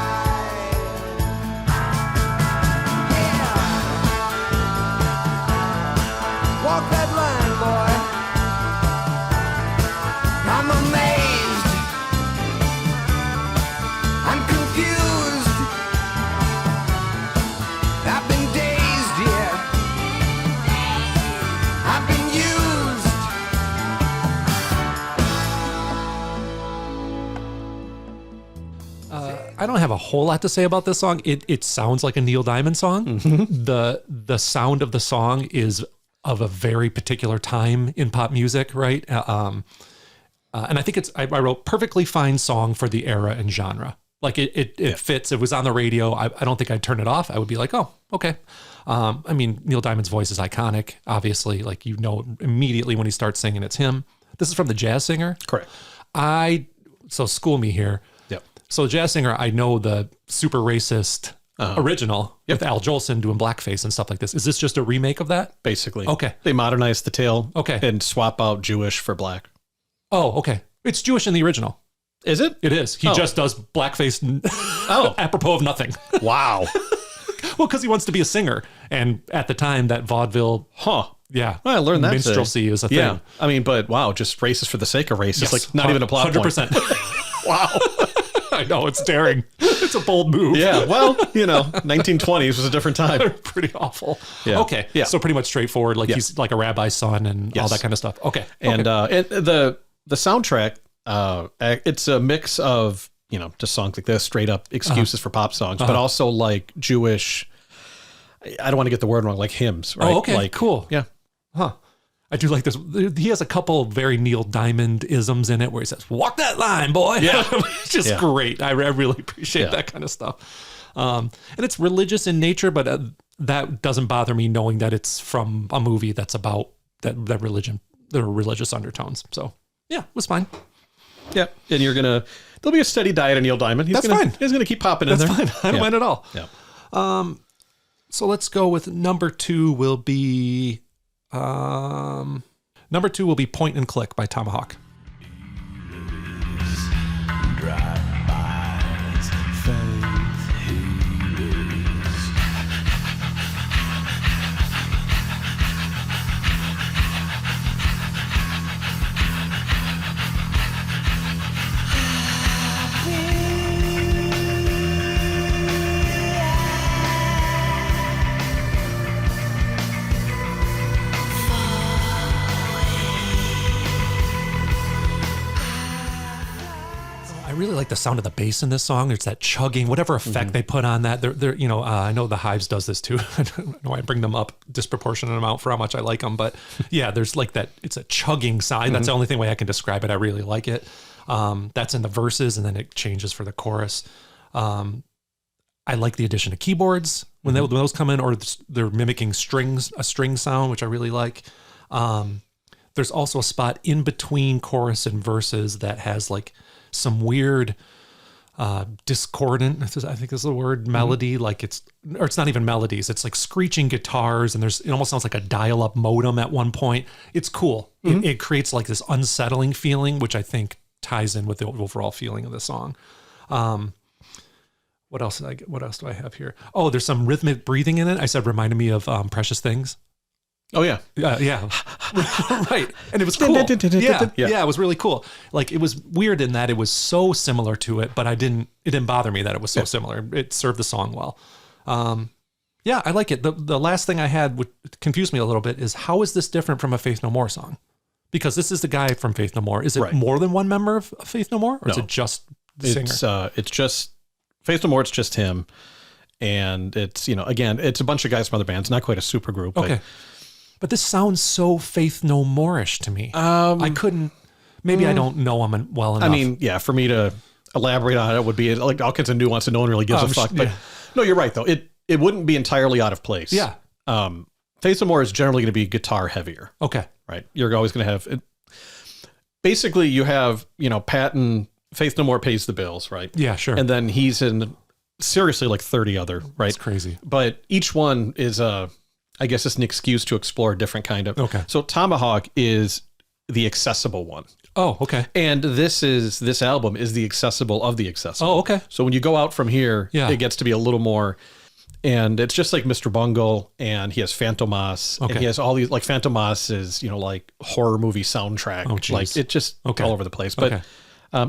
Yeah. Walk that line, boy. I'm amazed. I'm confused. I've been dazed, yeah. I've been used.
I don't have a whole lot to say about this song. It sounds like a Neil Diamond song. The sound of the song is of a very particular time in pop music, right? And I think I wrote perfectly fine song for the era and genre. Like it fits. It was on the radio. I don't think I'd turn it off. I would be like, oh, okay. I mean, Neil Diamond's voice is iconic, obviously. Like, you know, immediately when he starts singing, it's him. This is from the Jazz Singer.
Correct.
So school me here.
Yep.
So the Jazz Singer, I know the super racist original with Al Jolson doing blackface and stuff like this. Is this just a remake of that?
Basically.
Okay.
They modernized the tale.
Okay.
And swap out Jewish for black.
Oh, okay. It's Jewish in the original.
Is it?
It is. He just does blackface apropos of nothing.
Wow.
Well, because he wants to be a singer. And at the time, that vaudeville, yeah.
Well, I learned that
minstrelsy is a thing.
Yeah. I mean, but wow, just racist for the sake of race.
Yes.
It's like not even a plot
100%.
point. Wow.
I know, it's daring. It's a bold move.
Yeah. Well, you know, 1920s was a different time.
Pretty awful.
Yeah.
Okay.
Yeah.
So pretty much straightforward. Like he's like a rabbi's son and all that kind of stuff. Okay.
And the soundtrack, it's a mix of, you know, just songs like this, straight up excuses for pop songs, but also like Jewish, I don't want to get the word wrong, like hymns, right?
Oh, okay.
Like,
cool.
Yeah.
Huh. I do like this. He has a couple very Neil Diamond isms in it where he says, walk that line, boy.
Yeah.
It's just great. I really appreciate that kind of stuff. And it's religious in nature, but that doesn't bother me knowing that it's from a movie that's about that religion, the religious undertones. So yeah, it was fine.
Yeah. And there'll be a steady diet of Neil Diamond.
That's fine.
He's going to keep popping in there.
That's fine. I don't mind at all.
Yeah.
So let's go with number 2 will be Point and Click by Tomahawk. I really like the sound of the bass in this song. There's that chugging, whatever effect they put on that. They're you know, I know the Hives does this too. I don't know why I bring them up disproportionate amount for how much I like them, but yeah, there's like that. It's a chugging sound. That's the only way I can describe it. I really like it. That's in the verses, and then it changes for the chorus. I like the addition of keyboards when those come in, or they're mimicking a string sound, which I really like. There's also a spot in between chorus and verses that has like some weird discordant, I think is the word, melody. Like it's not even melodies. It's like screeching guitars, and it almost sounds like a dial-up modem at one point. It's cool. It creates like this unsettling feeling, which I think ties in with the overall feeling of the song. What else do I have here? Oh, there's some rhythmic breathing in it. I said reminded me of Precious Things.
Oh yeah.
Yeah. Right. And it was cool. Yeah, it was really cool. Like, it was weird in that it was so similar to it, but it didn't bother me that it was so similar. It served the song well. Yeah, I like it. The last thing I had would confuse me a little bit is, how is this different from a Faith No More song? Because this is the guy from Faith No More. Is it more than one member of Faith No More? Or is it just the singer?
It's just Faith No More. It's just him. And it's, you know, again, it's a bunch of guys from other bands, not quite a super group.
Okay. But this sounds so Faith No More-ish to me. I couldn't, maybe I don't know him well enough.
I mean, yeah, for me to elaborate on it would be like all kinds of nuance and no one really gives a fuck. But no, you're right though. It wouldn't be entirely out of place.
Yeah.
Faith No More is generally going to be guitar heavier.
Okay.
Right. You're always going to have, basically you have, you know, Patton, Faith No More pays the bills, right?
Yeah, sure.
And then he's in seriously like 30 other, right?
That's crazy.
But each one is I guess it's an excuse to explore a different kind of.
Okay.
So Tomahawk is the accessible one.
Oh, okay.
And this album is the accessible of the accessible.
Oh, okay.
So when you go out from here,
Yeah.
it gets to be a little more, and it's just like Mr. Bungle, and he has Phantomas, and he has all these, like Phantomas is, you know, like horror movie soundtrack.
Oh, geez.
Like it just all over the place. But
Okay.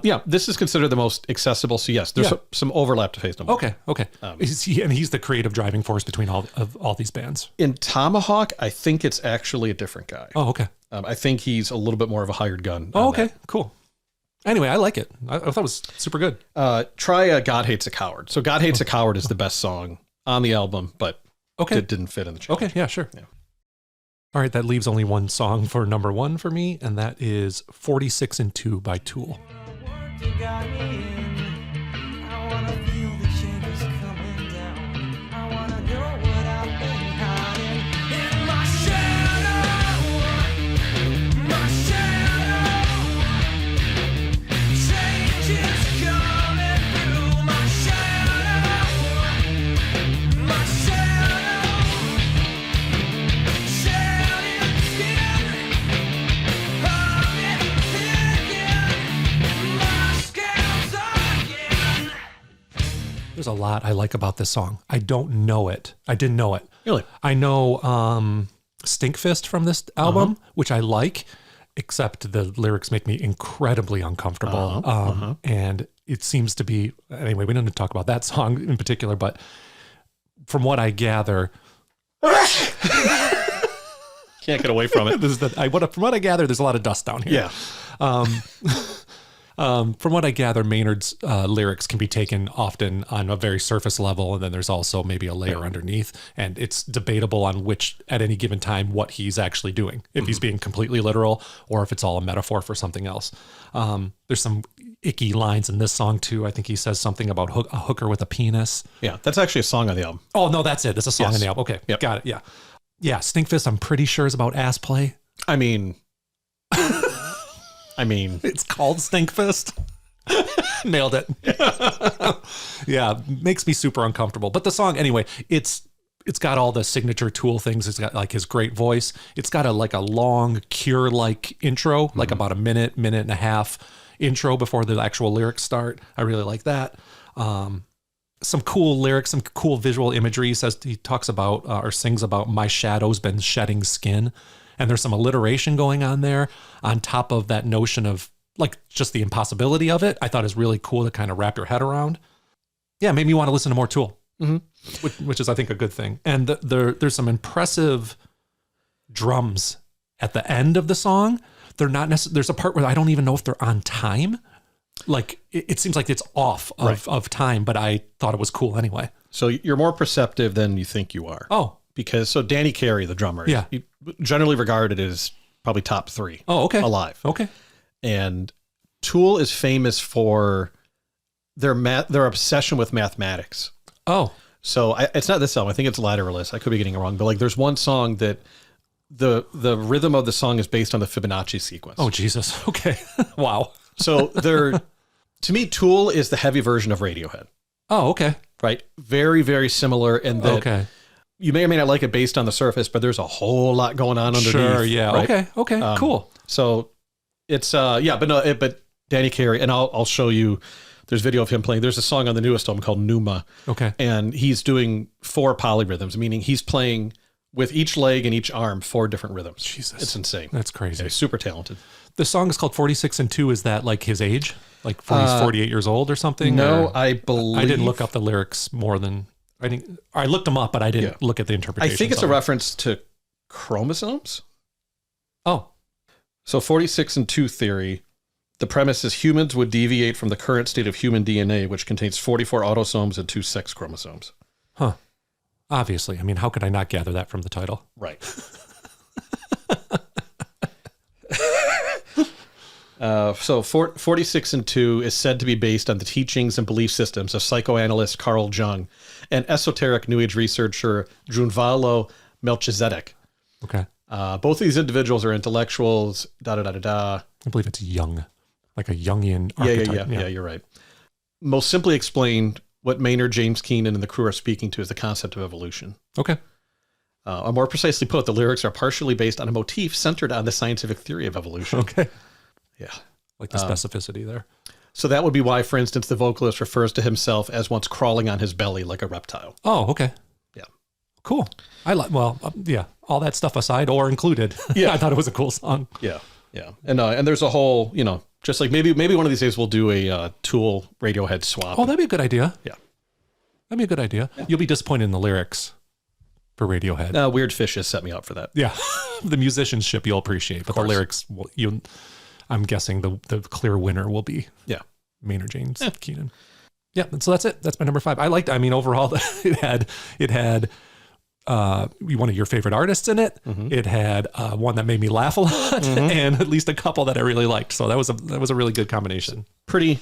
yeah, this is considered the most accessible. So yes, there's some overlap to Faith No More.
Okay. He's the creative driving force between all these bands.
In Tomahawk, I think it's actually a different guy.
Oh, okay.
I think he's a little bit more of a hired gun.
Oh, okay. Cool. Anyway, I like it. I thought it was super good.
Try God Hates a Coward. So God Hates a Coward is the best song on the album, but it didn't fit in the challenge.
Okay, yeah, sure.
Yeah.
All right, that leaves only one song for number 1 for me, and that is 46 and 2 by Tool.
You got me in. I wanna
lot I like about this song. I don't know it. I didn't know it.
Really?
I know Stinkfist from this album, which I like, except the lyrics make me incredibly uncomfortable. And it seems to be, anyway, we don't need to talk about that song in particular, but from what I gather,
Can't get away from it.
from what I gather, there's a lot of dust down here.
Yeah.
From what I gather, Maynard's lyrics can be taken often on a very surface level, and then there's also maybe a layer underneath, and it's debatable on which, at any given time, what he's actually doing, if he's being completely literal or if it's all a metaphor for something else. There's some icky lines in this song too. I think he says something about a hooker with a penis.
Yeah, that's actually a song on the album.
Oh, no, that's it. That's a song in the album. Okay, got it. Yeah. Yeah, Stinkfist, I'm pretty sure is about ass play.
I mean,
It's called Stinkfist. Nailed it. Yeah, makes me super uncomfortable. But the song, anyway, it's got all the signature Tool things. It's got like his great voice. It's got a long Cure-like intro, like about a minute and a half intro before the actual lyrics start. I really like that. Some cool lyrics, some cool visual imagery. He talks about or sings about my shadow's been shedding skin. And there's some alliteration going on there on top of that notion of like just the impossibility of it. I thought is really cool to kind of wrap your head around. Yeah, made me want to listen to more Tool, which is, I think, a good thing. And there's some impressive drums at the end of the song. They're not necessarily, there's a part where I don't even know if they're on time. Like it seems like it's off of time, but I thought it was cool anyway.
So you're more perceptive than you think you are.
Oh,
because Danny Carey, the drummer, he generally regarded as probably top 3.
Oh, okay.
Alive.
Okay.
And Tool is famous for their obsession with mathematics.
Oh.
So it's not this album. I think it's Lateralus. I could be getting it wrong, but like there's one song that the rhythm of the song is based on the Fibonacci sequence.
Oh, Jesus. Okay. Wow.
So to me, Tool is the heavy version of Radiohead.
Oh, okay.
Right. Very, very similar in that.
Okay.
You may or may not like it based on the surface, but there's a whole lot going on underneath.
Sure, yeah.
Right?
Okay, cool.
So it's, but Danny Carey, and I'll show you, there's video of him playing. There's a song on the newest album called Numa.
Okay.
And he's doing 4 polyrhythms, meaning he's playing with each leg and each arm 4 different rhythms.
Jesus.
It's insane.
That's crazy.
Yeah, he's super talented.
The song is called 46 and 2. Is that like his age? Like he's 48 years old or something?
No,
or?
I believe.
I didn't look up the lyrics more than... I looked them up, but I didn't look at the interpretation.
I think it's a reference to chromosomes.
Oh.
So 46 and 2 theory, the premise is humans would deviate from the current state of human DNA, which contains 44 autosomes and 2 sex chromosomes.
Huh. Obviously. I mean, how could I not gather that from the title?
Right. So 46 and 2 is said to be based on the teachings and belief systems of psychoanalyst Carl Jung and esoteric New Age researcher Drunvalo Melchizedek.
Okay.
Both of these individuals are intellectuals,
I believe it's Jung, like a Jungian archetype.
Yeah, you're right. Most simply explained, what Maynard, James Keenan, and the crew are speaking to is the concept of evolution.
Okay.
Or more precisely put, the lyrics are partially based on a motif centered on the scientific theory of evolution.
Okay.
Yeah.
Like the specificity there.
So that would be why, for instance, the vocalist refers to himself as once crawling on his belly like a reptile.
Oh, okay.
Yeah.
Cool. All that stuff aside or included.
Yeah.
I thought it was a cool song.
Yeah. Yeah. And there's a whole, just like maybe one of these days we'll do a Tool Radiohead swap.
Oh, that'd be a good idea.
Yeah.
That'd be a good idea. Yeah. You'll be disappointed in the lyrics for Radiohead.
Weird Fishes set me up for that.
Yeah. The musicianship you'll appreciate, but the lyrics, I'm guessing the clear winner will be Maynard James Keenan. Yeah, so that's it. That's my number 5. Overall, it had one of your favorite artists in it. Mm-hmm. It had one that made me laugh a lot, and at least a couple that I really liked. So that was a really good combination.
Pretty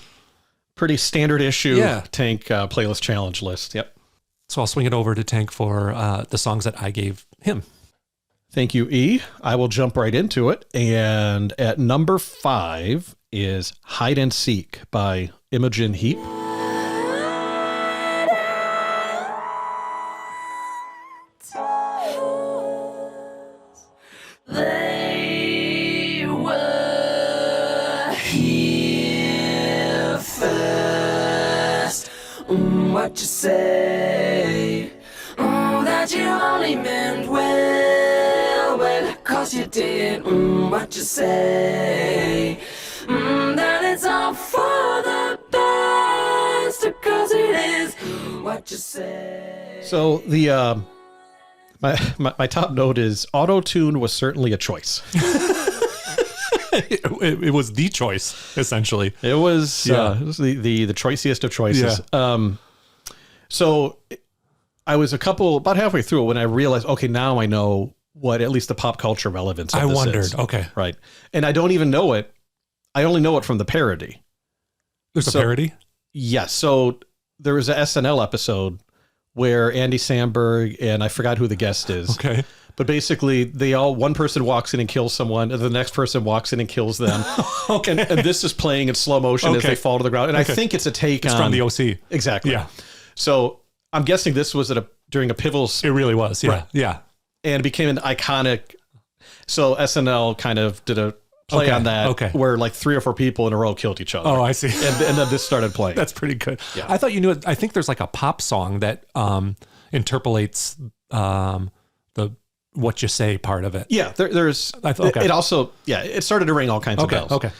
standard issue Tank playlist challenge list. Yep.
So I'll swing it over to Tank for the songs that I gave him.
Thank you, E. I will jump right into it. And at number 5 is Hide and Seek by Imogen Heap.
They were here first. What
what you say. That you only meant well, well, 'cause you did what you say. That it's all for the best, 'cause it is what you say.
So the my top note is auto-tune was certainly a choice.
It was the choice, essentially.
It was, it was the choiciest of choices.
Yeah.
So I was about halfway through it when I realized, okay, now I know what at least the pop culture relevance of
I
this
wondered.
is.
Okay.
Right. And I don't even know it. I only know it from the parody.
There's a parody?
Yes. So there was an SNL episode where Andy Samberg and I forgot who the guest is.
Okay.
But basically, one person walks in and kills someone, and the next person walks in and kills them.
Okay.
And this is playing in slow motion as
Okay.
they fall to the ground. And
Okay.
I think it's a take
It's
on
from the OC.
Exactly.
Yeah.
So I'm guessing this was during a pivotal,
It really was. Yeah.
Right.
Yeah.
and it became an iconic. So SNL kind of did a play on that, where like 3 or 4 people in a row killed each other.
Oh, I see.
And then this started playing.
That's pretty good.
Yeah.
I thought you knew it. I think there's like a pop song that interpolates the what you say part of it.
Yeah, there's.
Okay.
It also, it started to ring all kinds of bells.
Okay.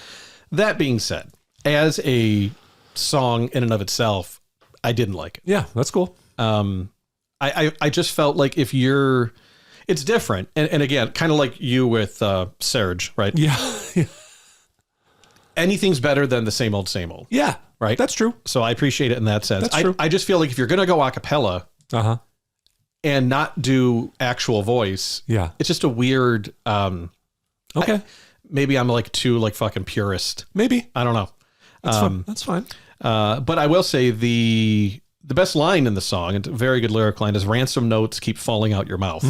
That being said, as a song in and of itself, I didn't like it.
Yeah, that's cool.
I just felt like it's different. And again, kind of like you with Serge, right?
Yeah.
Anything's better than the same old, same old.
Yeah.
Right.
That's true.
So I appreciate it in that sense.
That's true.
I just feel like if you're going to go a cappella and not do actual voice,
Yeah.
it's just a weird,
Okay.
maybe I'm like too like fucking purist.
Maybe.
I don't know.
That's fine.
But I will say the best line in the song, and a very good lyric line, is "ransom notes keep falling out your mouth."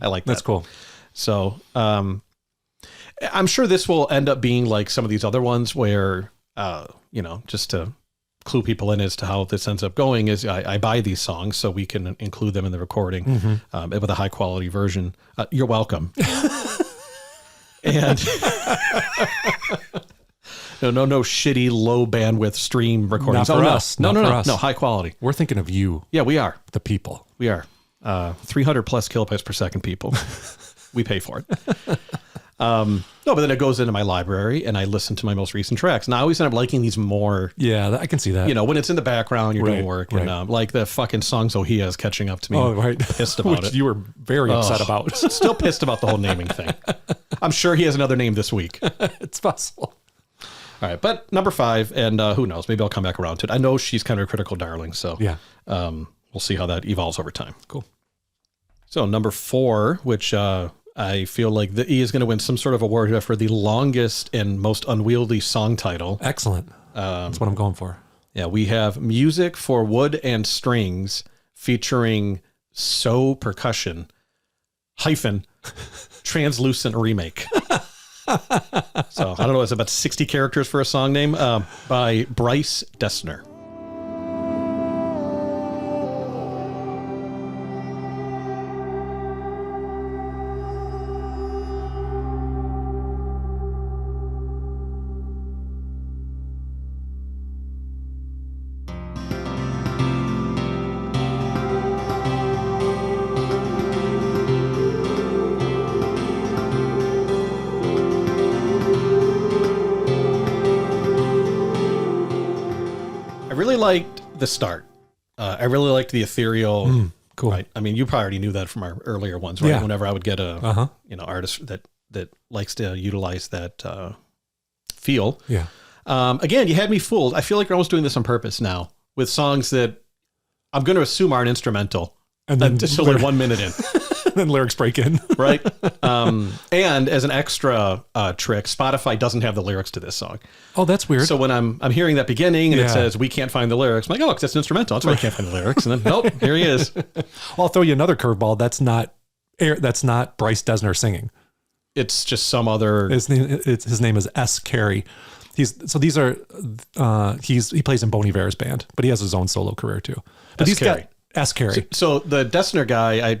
I like that.
That's cool.
So I'm sure this will end up being like some of these other ones where, just to clue people in as to how this ends up going is I buy these songs so we can include them in the recording with a high quality version. You're welcome. And no shitty low bandwidth stream recordings.
Not for us.
No,
Not for us.
no, high quality.
We're thinking of you,
Yeah, we are.
the people.
We are 300 plus kilobytes per second people. We pay for it. No, but then it goes into my library and I listen to my most recent tracks. And I always end up liking these more,
Yeah, I can see that.
when it's in the background, you're doing
Right,
work.
right.
And like the fucking song Zohia is catching up to me.
Oh, right.
Pissed about
Which
it.
you were very upset about.
Still pissed about the whole naming thing. I'm sure he has another name this week.
It's possible.
All right. But number 5, and who knows, maybe I'll come back around to it. I know she's kind of a critical darling. So
Yeah.
we'll see how that evolves over time.
Cool.
So number 4, which I feel like the E is going to win some sort of award here for the longest and most unwieldy song title.
Excellent. That's what I'm going for.
Yeah, we have Music for Wood and Strings featuring So Percussion - Translucent Remake. So I don't know, it's about 60 characters for a song name by Bryce Dessner. I really liked the start. I really liked the ethereal.
Cool.
Right. I mean, you probably already knew that from our earlier ones, right?
Yeah.
Whenever I would get a artist that likes to utilize that feel.
Yeah.
Again, you had me fooled. I feel like you're almost doing this on purpose now with songs that I'm going to assume aren't instrumental.
And then
until they're 1 minute in.
then lyrics break in.
Right. And as an extra trick, Spotify doesn't have the lyrics to this song.
Oh, that's weird.
So when I'm hearing that beginning and it
Yeah.
says we can't find the lyrics, I'm like, oh, that's an instrumental. That's why I can't find the lyrics. And then nope, here he is.
Well, I'll throw you another curveball. That's not Bryce Dessner singing.
It's just some other.
His name is S. Carey. He plays in Bon Iver's band, but he has his own solo career too. But
S. Carey.
S. Carey.
So the Dessner guy,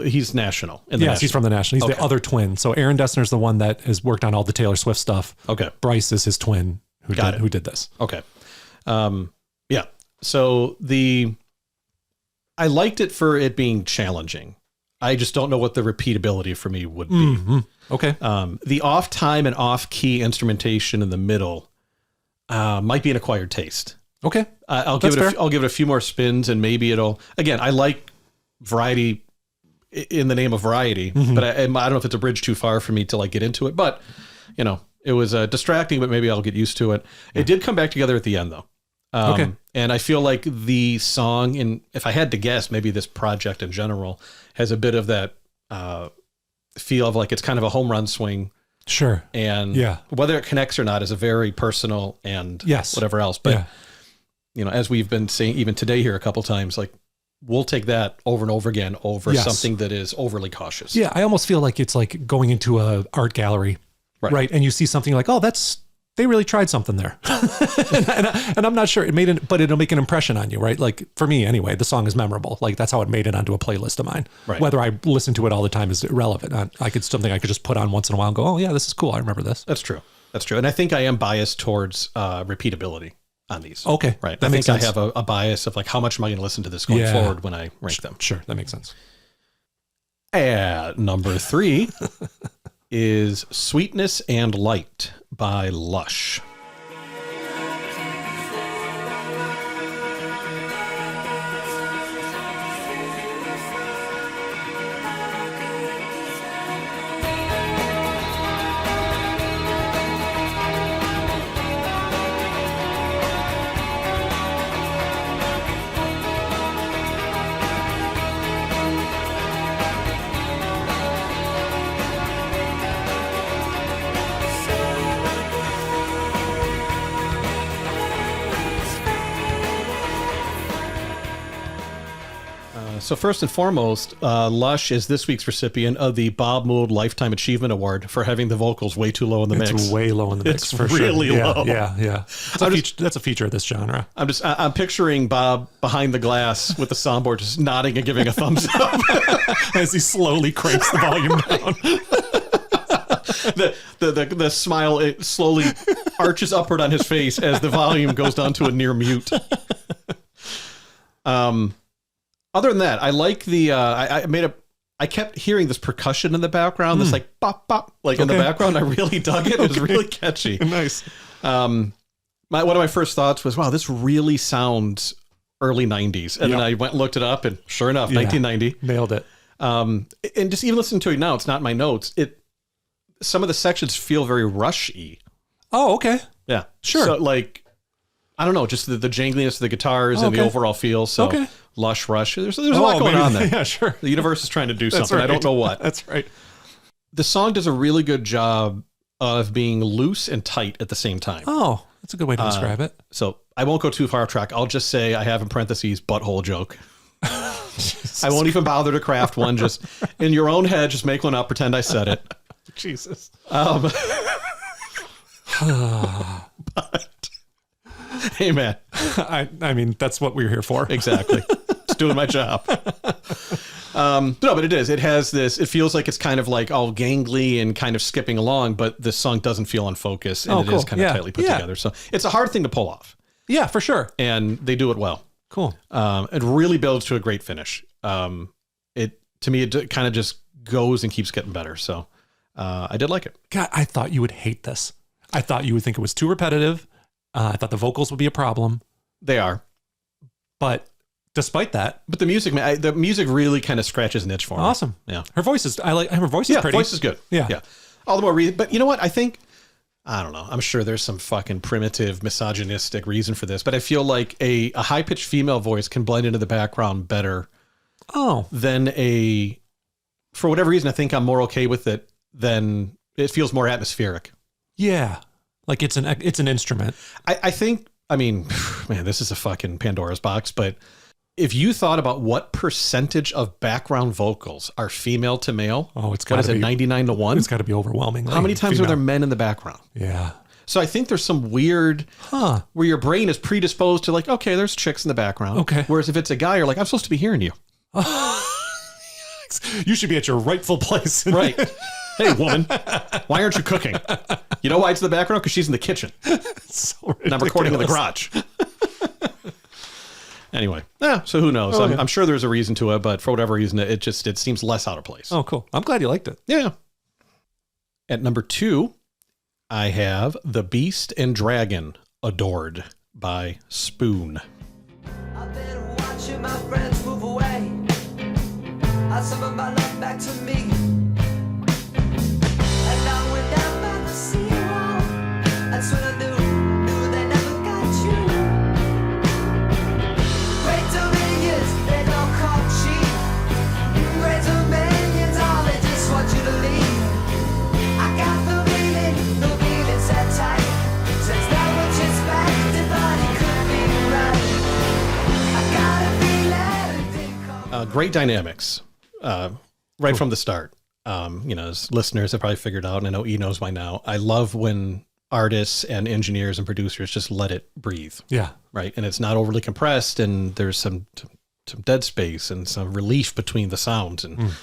he's national.
He's from the National. He's the other twin. So Aaron Dessner's the one that has worked on all the Taylor Swift stuff.
Okay.
Bryce is his twin who did this.
Okay. Yeah. So I liked it for it being challenging. I just don't know what the repeatability for me would be.
Mm-hmm. Okay.
The off time and off key instrumentation in the middle might be an acquired taste.
Okay.
I'll give it a few more spins, and maybe it'll. Again, I like variety in the name of variety, but I don't know if it's a bridge too far for me to like get into it. But you know, it was distracting, but maybe I'll get used to it. It did come back together at the end, though. Okay. And I feel like the song, and if I had to guess, maybe this project in general has a bit of that feel of like it's kind of a home run swing.
Sure.
And whether it connects or not is a very personal and whatever else. But, you know, as we've been saying even today here a couple times, like we'll take that over and over again over something that is overly cautious.
Yeah. I almost feel like it's like going into a art gallery, right? And you see something like, oh, they really tried something there. and I'm not sure it made but it'll make an impression on you, right? Like for me anyway, the song is memorable. Like that's how it made it onto a playlist of mine. Right. Whether I listen to it all the time is irrelevant. I could something I could just put on once in a while and go, oh yeah, this is cool. I remember this.
That's true. And I think I am biased towards repeatability on these.
Okay.
Right. I think I have a bias of like, how much am I going to listen to this going forward when I rank them?
Sure. That makes sense.
At number 3 is Sweetness and Light by Lush. So first and foremost, Lush is this week's recipient of the Bob Mould Lifetime Achievement Award for having the vocals way too low in the mix.
It's way low in the mix.
It's for really sure. Low.
Yeah. That's a feature of this genre.
I'm picturing Bob behind the glass with the soundboard, just nodding and giving a thumbs up
as he slowly cranks the volume down.
The smile, it slowly arches upward on his face as the volume goes down to a near mute. Other than that, I like the, I kept hearing this percussion in the background, this like bop, bop, like in the background. I really dug it. It was really catchy.
Nice.
One of my first thoughts was, wow, this really sounds early 90s. And then I went and looked it up, and sure enough, 1990.
Nailed it.
And just even listening to it now, it's not in my notes. Some of the sections feel very Rush-y.
Oh, okay.
Yeah.
Sure.
So like, I don't know, just the jangliness of the guitars and the overall feel. So Lush, Rush. There's a lot going on there.
Yeah, sure.
The universe is trying to do something.
Right.
I don't know what.
That's right.
The song does a really good job of being loose and tight at the same time.
Oh, that's a good way to describe it.
So I won't go too far off track. I'll just say I have in parentheses butthole joke. I won't even bother to craft one. Just in your own head, just make one up. Pretend I said it.
Jesus.
But hey, man.
I mean, that's what we're here for.
Exactly. Just doing my job. No, but it is. It has this, it feels like it's kind of like all gangly and kind of skipping along, but the song doesn't feel unfocused, and it is kind of tightly put together. So it's a hard thing to pull off.
Yeah, for sure.
And they do it well.
Cool.
It really builds to a great finish. To me, it kind of just goes and keeps getting better. So I did like it.
God, I thought you would hate this. I thought you would think it was too repetitive. I thought the vocals would be a problem.
They are.
But despite that.
But the music, man, the music really kind of scratches an itch for me.
Awesome.
Yeah.
Her voice is, her voice is pretty.
Voice is good.
Yeah.
Yeah. All the more reason. But you know what? I don't know. I'm sure there's some fucking primitive misogynistic reason for this, but I feel like a high-pitched female voice can blend into the background better. Than for whatever reason, I think I'm more okay with it than it feels more atmospheric.
Yeah. Like it's an instrument.
I think, man, this is a fucking Pandora's box, but if you thought about what percentage of background vocals are female to male,
it's got to be
99-1?
It's got to be overwhelming.
How many times are there men in the background?
Yeah.
So I think there's some weird, where your brain is predisposed to like, okay, there's chicks in the background.
Okay.
Whereas if it's a guy, you're like, I'm supposed to be hearing you.
You should be at your rightful place.
Right. Hey, woman, why aren't you cooking? You know why it's in the background? Because she's in the kitchen.
So ridiculous.
And I'm recording in the garage. Anyway, so who knows?
Oh,
I'm sure there's a reason to it, but for whatever reason, it seems less out of place.
Oh, cool. I'm glad you liked it.
Yeah. At number 2, I have The Beast and Dragon, Adored by Spoon.
I've been watching my friends move away. I summon my love back to me. And I went down by the seawall. That's when I knew they never got you. Great dominions, they don't come cheap. Great dominions, all they just want you to leave. I got the feeling set tight. Says that what you expected, but it could be right. I got a feeling it didn't come.
Great dynamics. Right from the start. As listeners have probably figured out, and I know E knows by now, I love when artists and engineers and producers just let it breathe.
Yeah.
Right. And it's not overly compressed, and there's some dead space and some relief between the sounds. And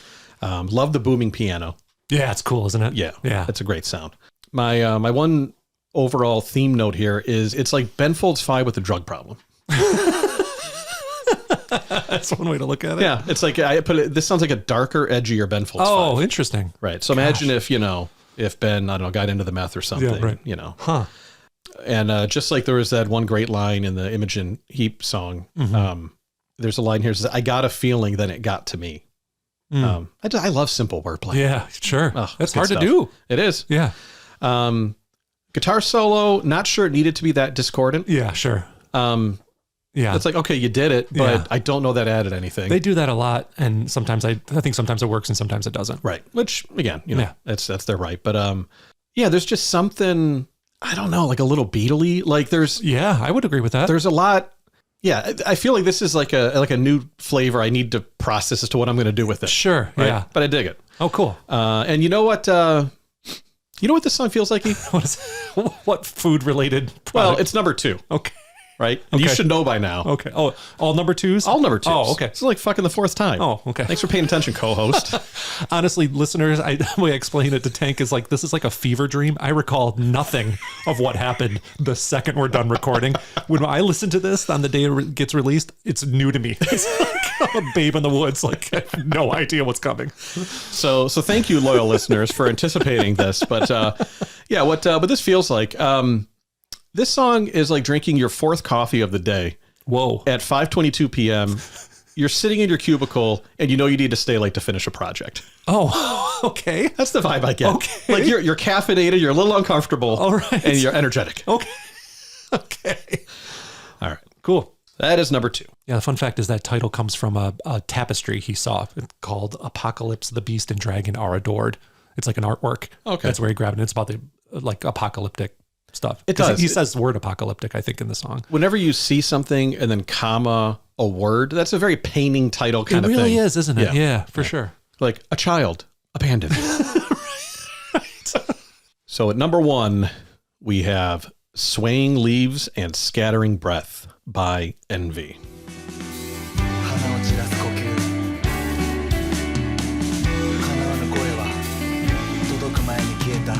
love the booming piano.
Yeah, it's cool, isn't it?
Yeah.
Yeah.
It's a great sound. My one overall theme note here is it's like Ben Folds 5 with a drug problem.
That's one way to look at it.
Yeah. It's like I put it, this sounds like a darker, edgier Ben Folds 5.
Oh, interesting.
Right. So imagine if Ben, I don't know, got into the meth or something,
Yeah, right.
Huh. And just like there was that one great line in the Imogen Heap song, there's a line here that says, I got a feeling, then it got to me. I love simple wordplay.
Yeah, sure.
Oh,
That's
good
hard
stuff.
to do.
It is.
Yeah.
Guitar solo, not sure it needed to be that discordant.
Yeah, sure. Yeah.
It's like, okay, you did it, but
Yeah.
I don't know that added anything.
They do that a lot, and sometimes I think sometimes it works and sometimes it doesn't.
Right. Which again,
Yeah.
that's their right. But there's just something, I don't know, like a little Beatle-y. Like
Yeah, I would agree with that.
there's a lot. Yeah, I feel like this is like a new flavor I need to process as to what I'm going to do with it.
Sure.
Right?
Yeah.
But I dig it.
Oh, cool.
And you know what? What this song feels like? E?
What food related?
Well, it's number 2.
Okay.
Right? And you
Okay.
should know by now.
Okay. Oh, all number twos?
All number 2s.
Oh, okay.
It's like fucking the 4th time.
Oh, okay.
Thanks for paying attention, co-host.
Honestly, listeners, the way I explain it to Tank is like, this is like a fever dream. I recall nothing of what happened the second we're done recording. When I listen to this on the day it gets released, it's new to me. It's like I'm a babe in the woods. Like, I have no idea what's coming.
So thank you, loyal listeners, for anticipating this. But what this feels like, this song is like drinking your 4th coffee of the day.
Whoa.
At 5:22 p.m., you're sitting in your cubicle and you know you need to stay late to finish a project.
Oh, okay.
That's the vibe I get.
Okay.
Like you're caffeinated, you're a little uncomfortable,
All right.
and you're energetic.
Okay. Okay.
All right.
Cool.
That is number 2.
Yeah, the fun fact is that title comes from a tapestry he saw called Apocalypse, the Beast and Dragon Are Adored. It's like an artwork.
Okay.
That's where he grabbed it. It's about the like apocalyptic stuff.
It does.
He says the word apocalyptic, I think, in the song.
Whenever you see something and then comma a word, that's a very painting title kind
It
of
really
thing.
is, isn't it?
Yeah.
Yeah, for sure.
Like a child abandoned. So at number 1, we have Swaying Leaves and Scattering Breath by Envy.
花を散らす呼吸叶わぬ声は届く前に消えた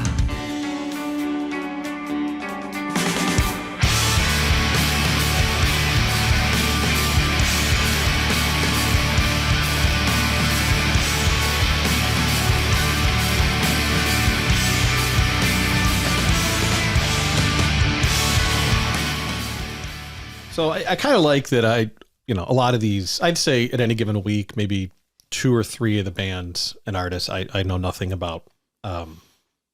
So I kind of like that a lot of these, I'd say at any given week, maybe 2 or 3 of the bands and artists I know nothing about,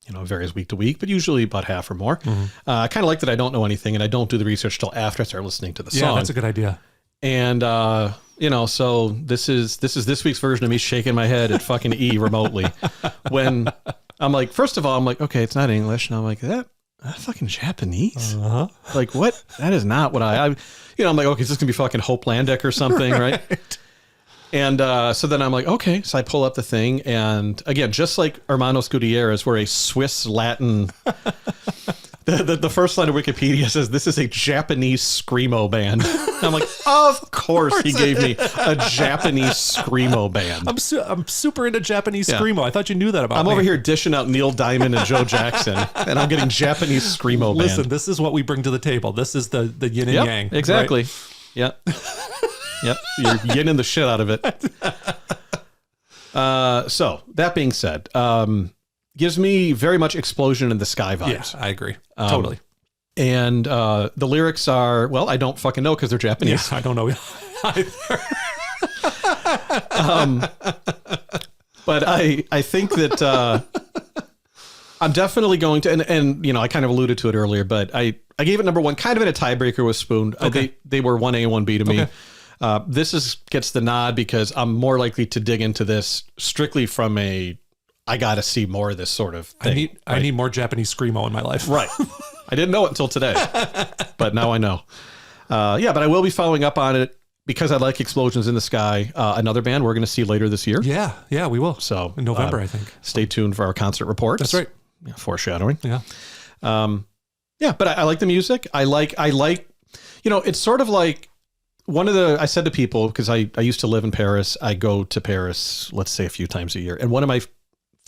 varies week to week, but usually about half or more. I kind of like that I don't know anything and I don't do the research till after I start listening to the song.
Yeah, that's a good idea.
And, so this is this week's version of me shaking my head at fucking E remotely when I'm like, first of all, I'm like, okay, it's not English. And I'm like, that fucking Japanese?
Uh-huh.
Like what? That is not what I'm like, okay, is this gonna be fucking Hope Landick or something, right? And so then I'm like, okay. So I pull up the thing, and again, just like Hermanos Gutierrez, we're a Swiss Latin. The first line of Wikipedia says this is a Japanese screamo band. And I'm like, of course he gave me a Japanese screamo band.
I'm super into Japanese screamo. I thought you knew that about
I'm
me.
over here dishing out Neil Diamond and Joe Jackson, and I'm getting Japanese screamo band.
Listen, this is what we bring to the table. This is the yin and
Yep,
yang.
exactly.
Right?
Yep. Yep. You're getting the shit out of it. So that being said, gives me very much Explosion in the Sky vibes.
Yeah, I agree. Totally.
And the lyrics are, well, I don't fucking know because they're Japanese.
Yeah, I don't know either.
But I think that I'm definitely going to, and I kind of alluded to it earlier, but I gave it number one, kind of in a tiebreaker with Spoon.
Okay.
They were 1A and 1B to me.
Okay.
This gets the nod because I'm more likely to dig into this strictly from I got to see more of this sort of thing.
I need more Japanese screamo in my life.
Right. I didn't know it until today, but now I know. But I will be following up on it because I like Explosions in the Sky. Another band we're going to see later this year.
Yeah, we will.
So
in November, I think.
Stay tuned for our concert reports.
That's right.
Yeah, foreshadowing.
Yeah.
But I like the music. I like, it's sort of like I said to people, because I used to live in Paris. I go to Paris, let's say a few times a year. And one of my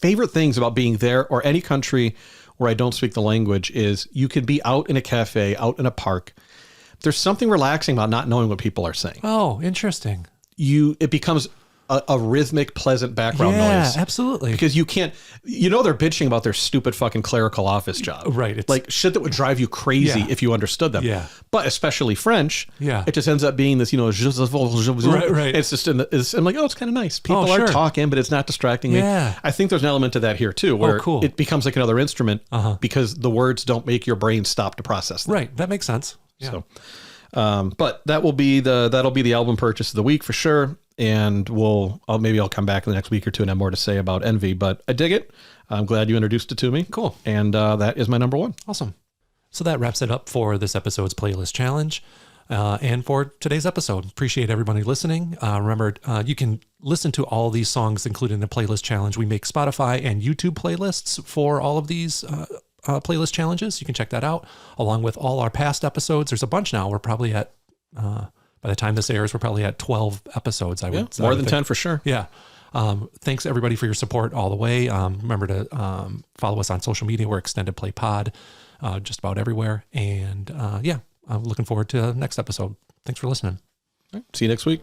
favorite things about being there or any country where I don't speak the language is you could be out in a cafe, out in a park. There's something relaxing about not knowing what people are saying.
Oh, interesting.
It becomes a rhythmic, pleasant background noise.
Yeah, absolutely.
Because you can't, they're bitching about their stupid fucking clerical office job.
Right. It's
like shit that would drive you crazy
Yeah.
if you understood them.
Yeah.
But especially French.
Yeah.
It just ends up being this,
Right.
It's just, I'm like, oh, it's kind of nice. People
sure.
are talking, but it's not distracting me.
Yeah.
I think there's an element to that here too, where
cool.
it becomes like another instrument
Uh-huh.
because the words don't make your brain stop to process them.
Right. That makes sense. Yeah.
So, but that'll be the album purchase of the week for sure. And I'll come back in the next week or two and have more to say about Envy, but I dig it. I'm glad you introduced it to me.
Cool.
And that is my number one.
Awesome. So that wraps it up for this episode's playlist challenge and for today's episode. Appreciate everybody listening. Remember, you can listen to all these songs included in the playlist challenge. We make Spotify and YouTube playlists for all of these playlist challenges. You can check that out along with all our past episodes. There's a bunch now. We're probably at, by the time this airs, we're probably at 12 episodes.
More than 10 for sure.
Yeah. Thanks everybody for your support all the way. Remember to follow us on social media. We're Extended Play Pod, just about everywhere. And I'm looking forward to the next episode. Thanks for listening.
See you next week.